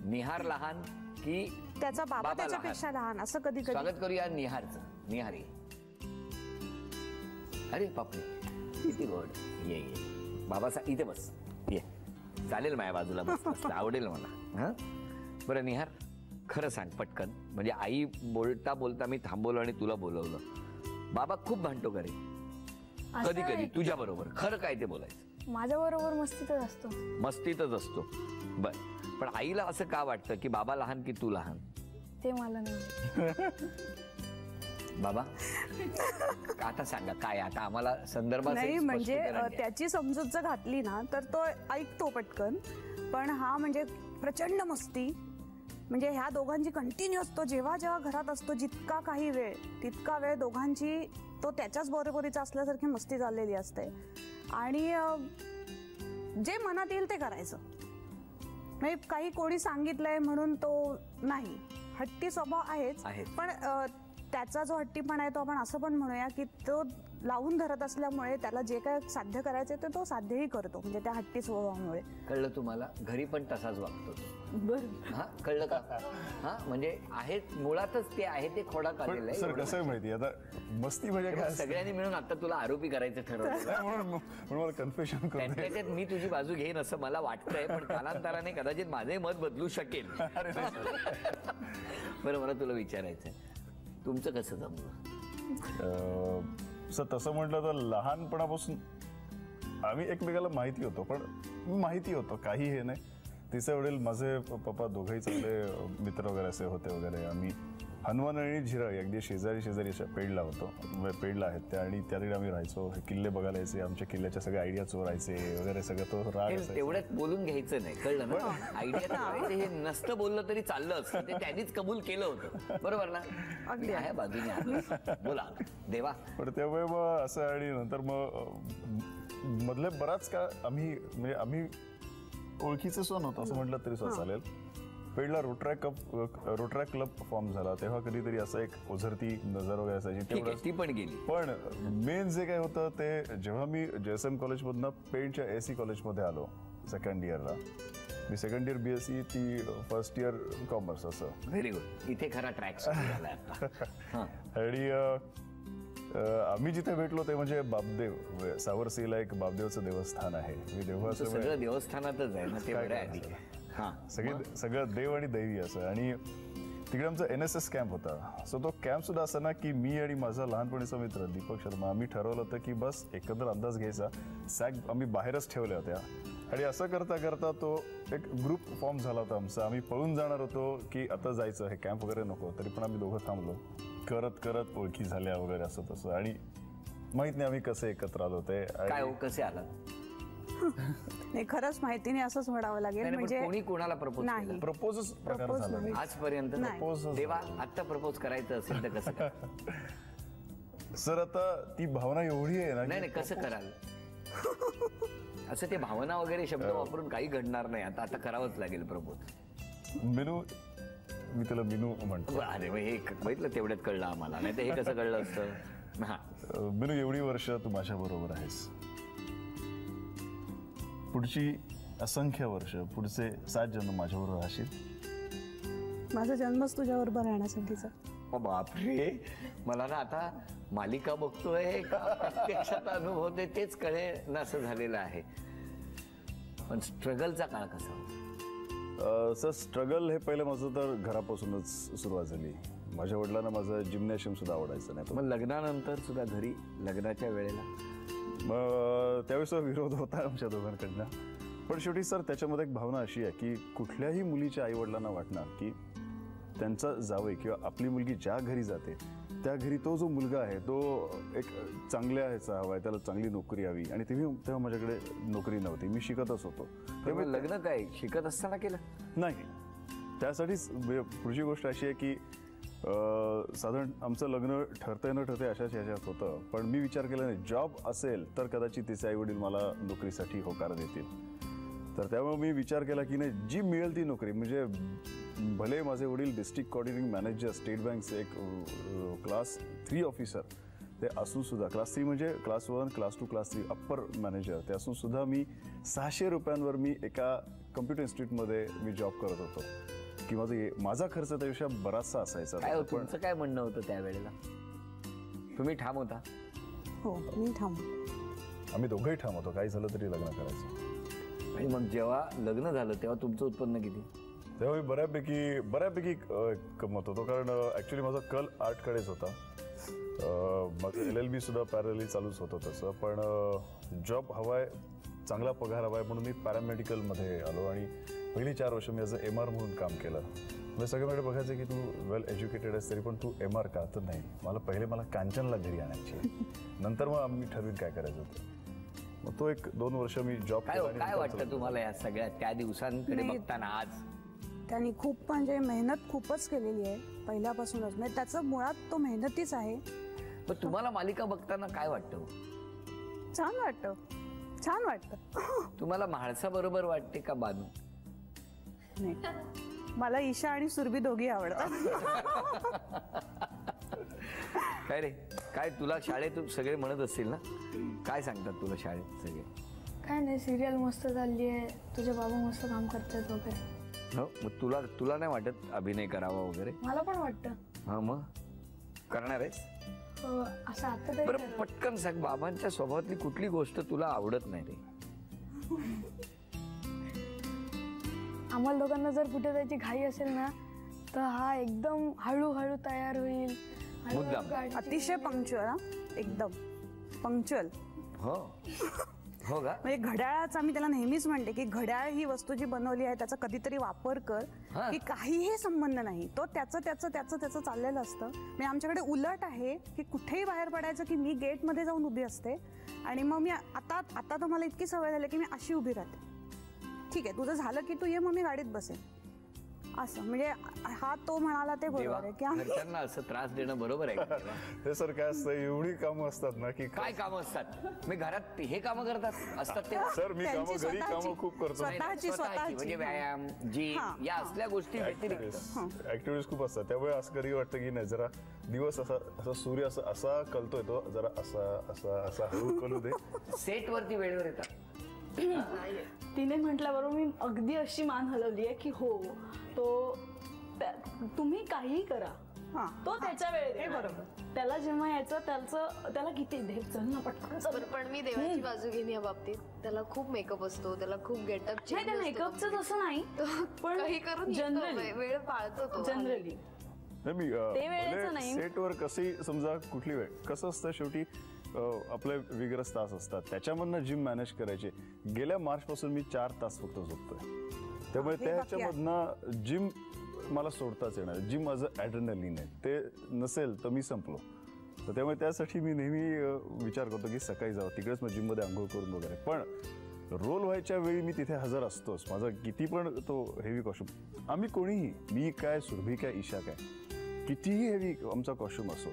निहार लहान की त्याचा बाबा बाबा त्याच्यापेक्षा लहान असं कधी कधी. स्वागत करूया निहारचं. निहार ये. अरे बापरे, किती गोड. ये ये बाबा, इथे बस, ये. चालेल माझ्या बाजूला बस, आवडेल मला. हा, बरं निहार, खरं सांग पटकन, म्हणजे आई बोलता बोलता मी थांबवलं आणि तुला बोलवलं. बाबा खूप भांडतो का रे? कधी कधी तुझ्या बरोबर? खरं काय ते बोलायचं. माझ्या बरोबर मस्तीतच असतो. मस्तीतच असतो. बर, पण आईला असं का वाटतं की बाबा लहान की तू लहान? ते मला नाही. बाबा आता सांगा काय, आता आम्हाला संदर्भात नाही म्हणजे त्याची समजूत जर घातली ना तर तो ऐकतो पटकन. पण हा म्हणजे प्रचंड मस्ती, म्हणजे ह्या दोघांची कंटिन्युअस, तो जेव्हा जेव्हा घरात असतो जितका काही वेळ तितका वेळ दोघांची तो त्याच्याच बरोबरीचा असल्यासारखी मस्ती चाललेली असते. आणि जे मनात येईल ते करायचं, म्हणजे काही कोणी सांगितलंय म्हणून तो नाही. हट्टी स्वभाव आहेच, पण त्याचा जो हट्टीपणा आहे तो आपण असं पण म्हणूया की तो लावून धरत असल्यामुळे त्याला जे काय साध्य करायचे ते तो साध्यही करतो, म्हणजे त्या हट्टी स्वभावामुळे. कळलं तुम्हाला? घरी पण तसाच वागतो. बरं, हा, कळलं का? हा, म्हणजे आहे मुळातच ते आहे ते खोडात आलेलं आहे. सर कसं आहे माहिती, आता मस्ती म्हणजे काय, सगळ्यांनी मिळून आता तुला आरोपी करायचं ठरवलं. म्हणून मला कन्फ्युजन करते. त्याच्यात मी तुझी बाजू घेईन असं मला वाटतंय, पण कालांतराने कदाचित माझे मत बदलू शकेल. बरं, मला तुला विचारायचंय, तुमचं कसं जमलं? सर तसं म्हटलं तर लहानपणापासून आम्ही एकमेकाला माहिती होतो, पण माहिती होतं काही हे नाही. तिचे वडील माझे पप्पा दोघंही चांगले मित्र वगैरे असे होते वगैरे. आम्ही हनुमान आणि झिरळ अगदी शेजारी अशा पेडला होतो, पेडला आहेत त्या, आणि त्या तिकडे आम्ही राहायचो. हे किल्ले बघायला यायचे, आमच्या किल्ल्याच्या सगळ्या आयडिया चोरायचे वगैरे सगळं. तो राग असायचा. तेवढ्यात बोलून घ्यायचं नाही, कळलं ना? आयडिया हे नसतं बोललं तरी चाललं असतं, ते त्यांनीच कबूल केलं होतं, बरोबर ना? अगदी आहे बाजूने आहे. बोला देवा. पण त्यामुळे मग असं, आणि नंतर मग मधले बराच का आम्ही ओळखीचे सण होतो असं म्हटलं तरी चालेल. पेडला रोटरॅक क्लब फॉर्म झाला तेव्हा कधीतरी असं एक ओझरती नजर वगैरे असायची, ती पण गेली. पण मेन जे काय होतं ते जेव्हा मी JSM कॉलेजमधनं पेडच्या AC कॉलेजमध्ये आलो सेकंड इयरला. मी सेकंड इयर BSc, ती फर्स्ट इयर कॉमर्स असं. Very good. इथे खरा ट्रॅक झाला आता. आणि आम्ही जिथे भेटलो ते म्हणजे बापदेव, सावरसीला एक बापदेवचं देवस्थान आहे. मी देवस्थान सगळं देवस्थानातच आहे ना, ते बरं आहे. सगळं देव आणि दैवी असं. आणि तिकडे आमचा NSS कॅम्प होता. सो तो कॅम्प सुद्धा असा ना की मी आणि माझा लहानपणीचा मित्र दीपक शर्मा आम्ही ठरवलं होतं की बस एकंदर अंदाज घ्यायचा. सॅग आम्ही बाहेरच ठेवल्या होत्या, आणि असं करता करता तो एक ग्रुप फॉर्म झाला होता आमचा. आम्ही पळून जाणार होतो की आता जायचं, हे कॅम्प वगैरे नको, तरी पण आम्ही दोघं थांबलो. करत करत ओळखी झाल्या वगैरे असं तसं. आणि माहित नाही आम्ही कसे एकत्र आलो ते. काय कसे आला नाही, खरंच माहिती नाही असंच म्हणावं लागेल. म्हणजे कोणी कोणाला प्रपोज नाही, प्रपोज प्रकार झाला नाही आजपर्यंत. देवा, आता प्रपोज करायचं असेल तर कसं करा? सर आता ती भावना एवढी आहे ना. नाही कसं कराल असं? ते भावना वगैरे शब्द वापरून काही घडणार नाही. आता करावंच लागेल प्रपोज. मिनू, मी त्याला मिनू म्हणतो. अरे हे बघितलं, तेवढ्यात कळलं आम्हाला, नाही तर हे कसं कळलं असतं? हा मिनू, एवढी वर्ष तू माझ्या बरोबर आहेस, पुढची असंख्य वर्ष, पुढचे 7 जन्म माझ्याबरोबर राहशील. माझा जन्मच तुझ्याबरोबर राहण्यासाठीचा. बापरे, मला ना आता मालिका बघतोय का प्रत्यक्षात अनुभवते तेच कळे ना असं झालेलं आहे. पण स्ट्रगलचा काळ कसा? सर स्ट्रगल हे पहिलं माझं तर घरापासूनच सुरुवात झाली. माझ्या वडिलांना माझं जिम्नॅशियम सुद्धा आवडायचं नाही. मग लग्नानंतर सुद्धा घरी लग्नाच्या वेळेला मग त्यावेळेस विरोध होता आमच्या दोघांकडनं. पण शेवटी सर त्याच्यामध्ये एक भावना अशी आहे की कुठल्याही मुलीच्या आई वडिलांना वाटणार की त्यांचा जावई किंवा आपली मुलगी ज्या घरी जाते त्या घरी तो जो मुलगा आहे तो एक चांगल्या ह्याचा हवा आहे, त्याला चांगली नोकरी हवी. आणि तेव्हा माझ्याकडे नोकरी नव्हती, मी शिकतच होतो. त्यामुळे लग्न काय शिकत असताना केलं नाही. त्यासाठीच पुढची गोष्ट अशी आहे की साधारण आमचं लग्न ठरतंय न ठरतंय अशाच ह्याच्यात होतं. पण मी विचार केला नाही, जॉब असेल तर कदाचित तिचे आई वडील मला नोकरीसाठी होकार देतील. तर त्यामुळे मी विचार केला की नाही, जी मिळेल ती नोकरी. म्हणजे भले माझे वडील डिस्ट्रिक्ट कोऑर्डिनेटिंग मॅनेजर स्टेट बँकचे एक क्लास 3 ऑफिसर ते असून सुद्धा, क्लास 3 म्हणजे class 1, class 2, class 3 upper manager ते असून सुद्धा मी 600 रुपयांवर मी एका कम्प्युटर इन्स्टिट्यूटमध्ये मी जॉब करत होतो. की माझा खर्च त्यापेक्षा बराचसा असायचा. काय तुमचं काय म्हणणं होतं त्यावेळेला? तुम्ही ठाम होता? हो, मी ठाम. आम्ही दोघंही ठाम होतो, काही झालं तरी लग्न करायचं. आणि मग जेव्हा लग्न झालं तेव्हा तुमचं उत्पन्न किती? तेव्हा मी बऱ्यापैकी कमवत होतो. कारण ॲक्च्युली माझा कल आर्टकडेच होता. माझं LLB सुद्धा पॅरलली चालूच होतं तसं. पण जॉब हवाय, चांगला पगार हवाय म्हणून मी पॅरामेडिकलमध्ये आलो. आणि पहिली 4 वर्ष मी ॲज अ MR म्हणून काम केलं. म्हणजे सगळ्यांकडे बघायचं की तू वेल एज्युकेटेड आहेस तरी पण तू MR का? तर नाही, मला कांचनला घरी आणायची. नंतर मग आम्ही ठरवीन काय करायचं होतं. मग तो 1-2 वर्ष मी जॉब केला. काय वाटतं तुम्हाला या सगळ्या त्या दिवसांकडे बघताना आज? त्यांनी खूप म्हणजे मेहनत खूपच केलेली आहे पहिल्यापासूनच. म्हणजे त्याचं मुळात तो मेहनतीच आहे. पण तुम्हाला मालिका बघताना काय वाटतं? छान वाटतं. तुम्हाला म्हाळसा बरोबर वाटते का बानू? नाही, मला ईशा आणि सुरभी दोघी आवडतात. काय रे, काय तुला शाळेतून सगळे म्हणत असतील ना? काय सांगतात तुला शाळेत सगळे? काय नाही, सिरियल मस्त चालली आहे, तुझे बाबा मस्त काम करतात वगैरे. हो, मग तुला नाही वाटत अभिनय करावा वगैरे? मला पण वाटतं. हा, मग करणार आहेस? असं आता तरी बरं पटकन सांग, बाबांच्या स्वभावातली कुठली गोष्ट तुला आवडत नाही रे? आम्हाला दोघांना जर कुठे जायची घाई असेल ना तर हा एकदम हळूहळू तयार होईल. मुद्दाम. अतिशय पंक्च्युअल. एकदम पंक्च्युअल. हो, हो का? म्हणजे घड्याळाचा मी त्याला नेहमीच म्हणते की घड्याळ ही वस्तू जी बनवली आहे त्याचा कधीतरी वापर कर, हा. की काहीही संबंध नाही. तो त्याचं चाललेलं असतं. म्हणजे आमच्याकडे उलट आहे की कुठेही बाहेर पडायचं की मी गेटमध्ये जाऊन उभी असते आणि मग मी आता तर मला इतकी सवय झाली की मी अशी उभी राहते. ठीक आहे, तुझं झालं की तू ये, मग मी गाडीत बसेन. असं म्हणजे हा तो म्हणाला ते बरोबर आहे की आम्ही घरच्यांना असं त्रास देणं बरोबर आहे का तेव्हा? हे सर काय असतं, एवढी कामं असतात ना की काय कामं असतात? मी घरात हे कामं करतात असतात ते सर मी त्यांची कामं घरी स्वतःची- कामं खूप करतो. स्वतःची म्हणजे व्यायाम जिम हा, या असल्या गोष्टी व्यतिरिक्त ऍक्टिव्हिटीज खूप असतात. त्यामुळे असं कधी वाटतं की नाही, जरा दिवस असा सूर्य असा कलतोय, तो जरा असा हळू कलू दे. सेट वरती वेळेवर येतात. तिने म्हटल्याबरोबर मी अगदी अशी मान हलवली आहे की हो, तो तुम्ही काहीही करा, हा. तो त्याच्या वेळेत बरोबर. त्याला जेव्हा यायचं त्याला किती दे, चल ना पटकन चल. पण मी देवाची बाजू घेईन या बाबतीत. त्याला खूप मेकअप असतो, त्याला खूप गेटअप नाही, त्या मेकअपचं तसं नाही, पण काही करून जनरली वेळ पाळतो तो. जनरली नाही, ते वेळेचं मी नाही. सेटवर कशी समजा कुठली वेळ कसं असतं, शेवटी आपले विग्रस तास असतात, त्याच्यामधनं जिम मॅनेज करायचे. गेल्या मार्च पासून मी 4 तास फक्त झोपतोय. त्यामुळे हे बाकी आहे. त्याच्यामधनं जिम मला सोडताच येणार. जिम माझं ॲड्रेनलिन आहे, ते नसेल तर मी संपलो. तर त्यामुळे त्यासाठी मी नेहमी विचार करतो की सकाळी जावं, तिकडेच मग जिममध्ये आंघोळ करून वगैरे. पण रोल व्हायच्या वेळी मी तिथे हजर असतोच. माझा किती पण तो हेवी कॉस्ट्युम, आम्ही कोणीही, मी काय, सुरभी काय, ईशा काय, कितीही हेवी आमचा कॉस्ट्युम असो,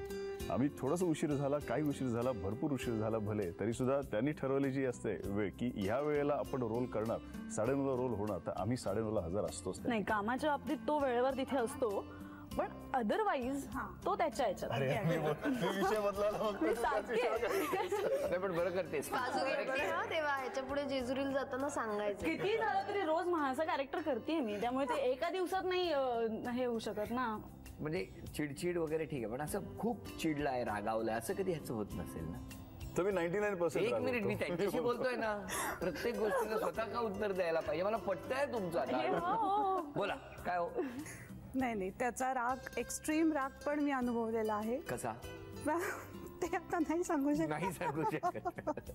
आम्ही थोडासा उशीर झाला, काही उशीर झाला, भरपूर उशीर झाला भले, तरी सुद्धा त्यांनी ठरवली जी असते वेळ की ह्या वेळेला आपण रोल करणार, 9:30ला रोल होणार, तर आम्ही 9:30ला हजर असतोच. नाही, कामाच्या बाबतीत तो वेळेवर तिथे असतो, पण अदरवाईज तो त्याच्या याच्यात. विषय बदलायला मग मी सांगते. नाही, पण बरं करतेस. बाजू घ्यायची हा तेव्हा. ह्याच्या पुढे जेजुरीला जाताना सांगायचं. किती झालं तरी रोज माझा कॅरेक्टर करते मी, त्यामुळे ते एका दिवसात नाही हे होऊ शकत ना. म्हणजे चिडचिड वगैरे ठीक आहे, पण असं खूप चिडलाय, रागावलाय, असं कधी ह्याचं होत नसेल ना? तर मी 99% एक मिनिट, मी त्यांच्याशी बोलतोय ना. प्रत्येक गोष्टीला स्वतः का उत्तर द्यायला पाहिजे? मला पटतंय तुमचं आता. बोला काय हो? नाही, त्याचा राग, एक्स्ट्रीम राग पण मी अनुभवलेला आहे. कसा? ते आता नाही सांगू शकत. नाही सांगू शकत.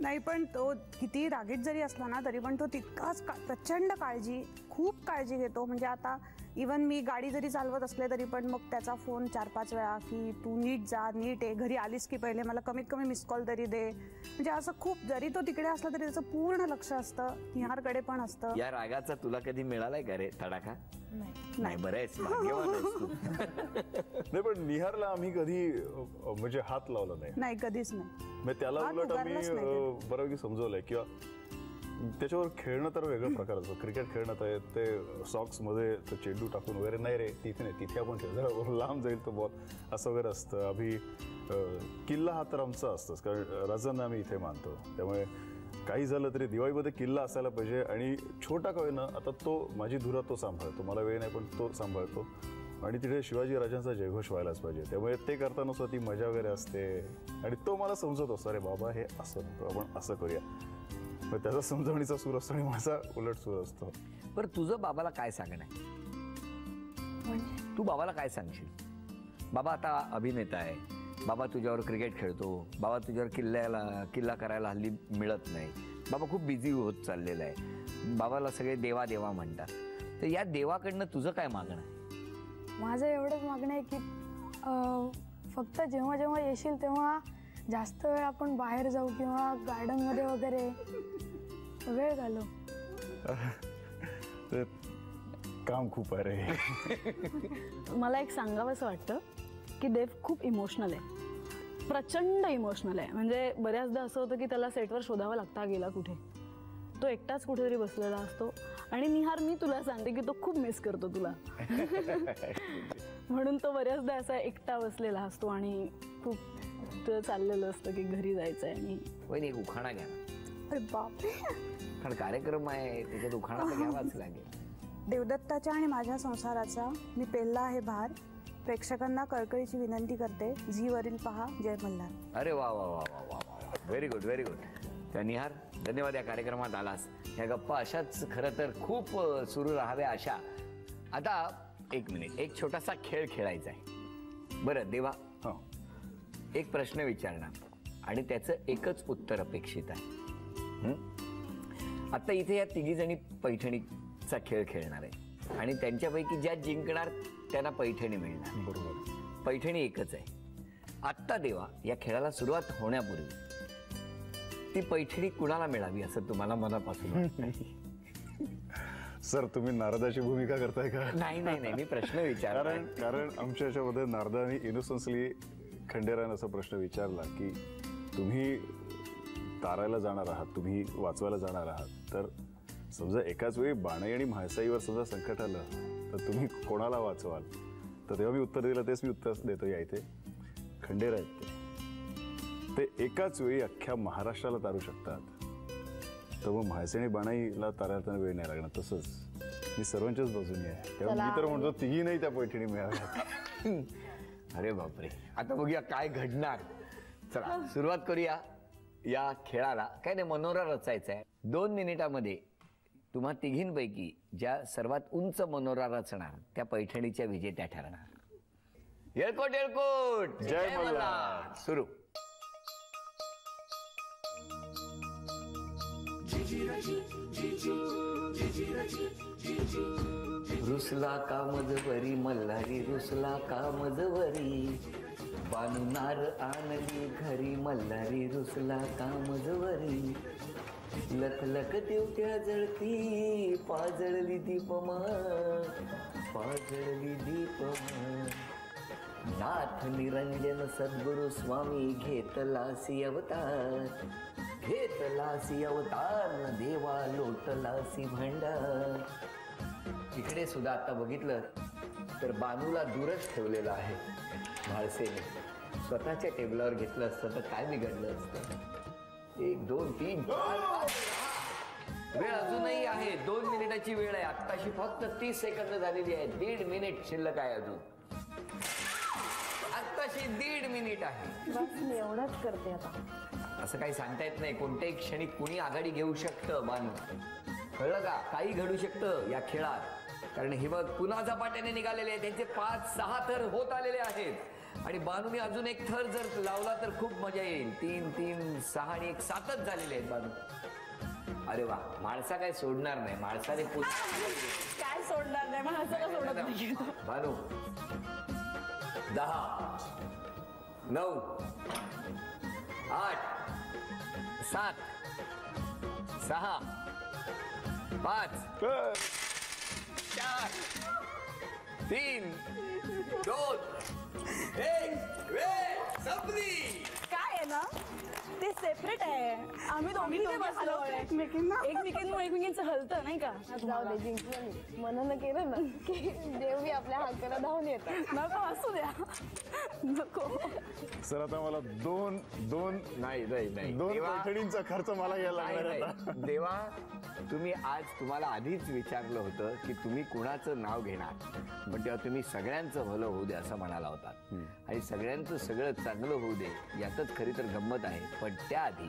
नाही, पण तो किती रागीट जरी असला ना तरी पण तो तितकाच प्रचंड खूप काळजी घेतो. म्हणजे आता इवन मी गाडी जरी चालवत असले तरी पण मग त्याचा फोन 4-5 वेळा की तू नीट जा, नीट आहे, घरी आलीस की पहिले मला कमीत कमी मिस कॉल तरी दे. म्हणजे असं खूप, जरी तो तिकडे असला तरी त्याचं पूर्ण लक्ष असतं, निहारकडे पण असतं. या रागाचा तुला कधी मिळालाय का रे तडाखा? नाही, बरं आहेस, भाग्यवान आहेस तू. नाही, पण निहारला आम्ही कधी म्हणजे हात लावला नाही. नाही, कधीच नाही. मग त्याला हात उलट आम्ही उगारलाच नाही. बऱ्यापैकी समजवलंय किंवा त्याच्यावर खेळणं तर वेगळा प्रकार असतो. क्रिकेट खेळणं तर ते सॉक्स मध्ये तो चेंडू टाकून वगैरे, नाही रे तिथे नाही, तिथे आपण खेळ, जरा लांब जाईल तो बॉल, असं वगैरे असतं. आम्ही किल्ला हा तर आमचा असतोच, कारण राजांना आम्ही इथे मानतो. त्यामुळे काही झालं तरी दिवाळीमध्ये किल्ला असायला पाहिजे. आणि छोटा का होईना, आता तो माझी धुरा तो सांभाळतो, मला वेळ नाही पण तो सांभाळतो. आणि तिथे शिवाजी राजांचा जयघोष व्हायलाच पाहिजे. त्यामुळे ते करताना सुद्धा ती मजा वगैरे असते. आणि तो मला समजत असतो, अरे बाबा हे असं नको, आपण असं करूया. मग त्याचा समजवणीचा सूर असतो आणि माझा उलट सूर असतो. बरं, तुझं बाबाला काय सांगणं आहे? तू बाबाला काय सांगशील? बाबा आता अभिनेता आहे, बाबा तुझ्यावर क्रिकेट खेळतो, बाबा तुझ्यावर किल्ला करायला हल्ली मिळत नाही, बाबा खूप बिझी होत चाललेला आहे, बाबाला सगळे देवा देवा म्हणतात. तर या देवाकडनं तुझं काय मागणं आहे? माझं एवढंच मागणं आहे की फक्त जेव्हा जेव्हा येशील तेव्हा जास्त वेळ आपण बाहेर जाऊ किंवा गार्डनमध्ये वगैरे वेळ घालू. काम खूप आहे रे. मला एक सांगावंसं वाटतं की देव खूप इमोशनल आहे, प्रचंड इमोशनल आहे. म्हणजे बऱ्याचदा असं होतं की त्याला सेटवर शोधावं लागतं, गेला कुठे, तो एकटाच कुठेतरी बसलेला असतो. आणि निहार, मी तुला सांगते की तो खूप मिस करतो तुला. म्हणून तो बऱ्याचदा असा एकटा बसलेला असतो आणि खूप चाललेलं असतं की घरी जायचं आहे. आणि वहिनी एक उखाणा घ्या ना. अरे बापरे, कारण कार्यक्रम आहे, त्याच्यात उखाणा तर घ्यावाच लागेल. देवदत्ताच्या आणि माझ्या संसाराचा मी पेलला आहे भार, प्रेक्षकांना कळकळीची विनंती करते, झीवरील पहा जय मल्हार. अरे वा वा वा वा वा वा, व्हेरी गुड व्हेरी गुड. त्या निहार, धन्यवाद या कार्यक्रमात आलास. ह्या गप्पा अशाच खरं तर खूप सुरू राहाव्या अशा. आता एक मिनिट, एक छोटासा खेळ खेळायचा आहे. बरं देवा, एक प्रश्न विचारणार आणि त्याचं एकच उत्तर अपेक्षित आहे. आता इथे या तिघी जणी पैठणीचा खेळ खेळणार आहे आणि त्यांच्यापैकी ज्या जिंकणार त्यांना पैठणी मिळणार. बरोबर. पैठणी एकच आहे. आत्ता देवा या खेळाला सुरुवात होण्यापूर्वी ती पैठणी कुणाला मिळावी असं तुम्हाला मनापासून वाटतंय? सर तुम्ही नारदाची भूमिका करताय का? नाही नाही नाही, मी प्रश्न विचार कारण आमच्या याच्यामध्ये नारदाने इनोसन्सली खंडेराने असा प्रश्न विचारला की तुम्ही तारायला जाणार आहात, तुम्ही वाचवायला जाणार आहात, तर समजा एकाच वेळी बाणाई आणि म्हाळसाईवर समजा संकट आलं तर तुम्ही कोणाला वाचवाल? तर तेव्हा मी उत्तर दिलं, तेच मी उत्तर देतो. या इथे खंडेर आहेत ते एकाच वेळी अख्ख्या महाराष्ट्राला तारू शकतात, तर मग म्हाळसाई आणि बाणाईला तारताना वेळ नाही लागणार. तसंच मी सर्वांच्याच बाजूने आहे, तेव्हा मी तर म्हणतो तिघी नाही त्या पैठणी मिळाव्या. अरे बापरे, आता बघूया काय घडणार. चला सुरुवात करूया या खेळाला. काय नाही, मनोरा रचायचा आहे. 2 मिनिटामध्ये तुम्हा तिघींपैकी ज्या सर्वात उंच मनोरा रचणार त्या पैठणीच्या विजेत्या ठरणार. येळकोट येळकोट, जय मल्हार. सुरू. रुसला का मजवरी मल्हारी, रुसला का मजवरी, बानुनार आणली घरी मल्हारी, रुसला का मजवरी, लख लख देवत्या जळती, पाजळली दीपमा, पाजळली दीपमा, नाथ निरंजन सद्गुरु स्वामी घेतलासी अवतार, घेतलासी अवतार, देवा लोटलासी भंडार. इकडे सुद्धा आता बघितलं तर बानूला दूरच ठेवलेलं आहे म्हाळसेने. स्वतःच्या टेबलावर घेतलं असतं तर काय बिघडलं असतं. 1 2 3 4 वेळ अजूनही आहे. 2 मिनिटाची वेळ आहे. आत्ताशी फक्त 30 सेकंद झालेली आहे. 1.5 मिनिट शिल्लक आहे अजून. आत्ताशी 1.5 मिनिट आहे. बस मी एवढंच करते आता. असं काही सांगता येत नाही. कोणत्याही क्षणी कुणी आघाडी घेऊ शकतं बानू. कळलं का? काही घडू शकतं या खेळात. कारण हे बघ पुन्हा झपाट्याने निघालेले आहेत. त्यांचे 5-6 थर होत आलेले आहेत आणि बानूने अजून एक थर जर लावला तर खूप मजा येईल. 3, 6 आणि 1 7च झालेले आहेत बानू. अरे वा, माणसा काय सोडणार नाही. माणसाने काय सोडणार नाही, माणसाला सोडत नाही. बानू 10 9 8 7 6 5 4 3 2 1 वेळ संपली. काय आहे ना, ते सेपरेट आहे. आम्ही दोघी बसलो एकमेकांमुळे एकमेकांचं हलतं नाही का. जाऊ दे, जिंकलं मी. मनानं केलं ना की देव बी आपल्या हाताला धावून येतात. नको असू द्या, नको. सर आता मला दोन नाही नाही नाही पैठणींचा खर्च मला यायला लागणार आता. देवा, तुम्ही आज तुम्हाला आधीच विचारलं होतं की तुम्ही कुणाचं नाव घेणार, पण तेव्हा तुम्ही सगळ्यांचं भलं होऊ दे असं म्हणाला होता. आणि सगळ्यांचं सगळं चांगलं होऊ दे यातच खरी तर गंमत आहे. पण त्याआधी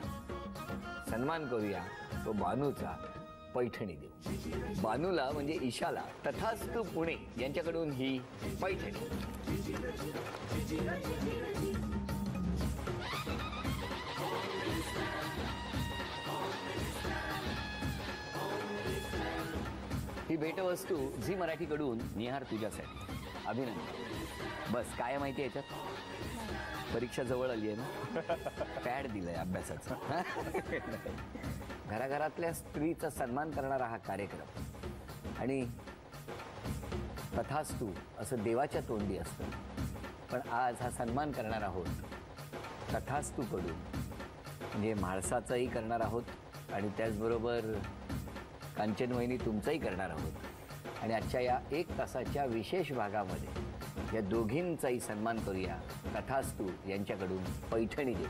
सन्मान करूया तो बानूचा. पैठणी देऊ बानूला, म्हणजे ईशाला. तथास्तु पुणे यांच्याकडून ही पैठणी. ही भेटवस्तू झी मराठीकडून निहार तुझ्यासाठी. अभिनंदन. बस काय माहिती याच्यात, परीक्षा जवळ आली आहे ना, पॅड दिलंय अभ्यासाचं. घराघरातल्या स्त्रीचा सन्मान करणारा हा कार्यक्रम आणि तथास्तु असं देवाच्या तोंडी असतं. पण आज हा सन्मान करणार आहोत तथास्तु कडून, म्हणजे म्हाळसाचाही करणार आहोत आणि त्याचबरोबर कांचन वहिनी तुमचाही करणार आहोत. आणि आजच्या या 1 तासाच्या विशेष भागामध्ये या दोघींचाही सन्मान करूया. तथास्तु यांच्याकडून पैठणी देऊ.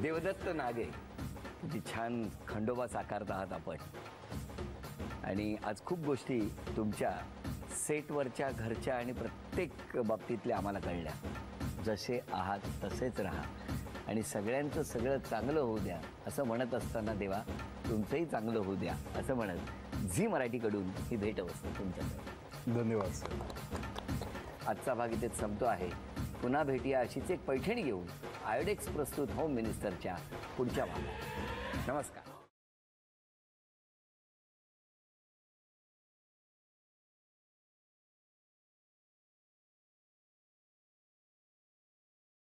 देवदत्त नागे, किती छान खंडोबा साकारत आहात आपण. आणि आज खूप गोष्टी तुमच्या सेटवरच्या, घरच्या आणि प्रत्येक बाबतीतल्या आम्हाला कळल्या. जसे आहात तसेच राहा. आणि सगळ्यांचं सगळं चांगलं होऊ द्या असं म्हणत असताना देवा तुमचंही चांगलं होऊ द्या असं म्हणत झी मराठीकडून ही भेट असते तुमच्याकडे. धन्यवाद सर. आजचा भाग इथेच संपतो आहे. पुन्हा भेटूया अशीच एक पैठणी घेऊन आयोडेक्स प्रस्तुत होम मिनिस्टरच्या पुढच्या भागात. नमस्कार.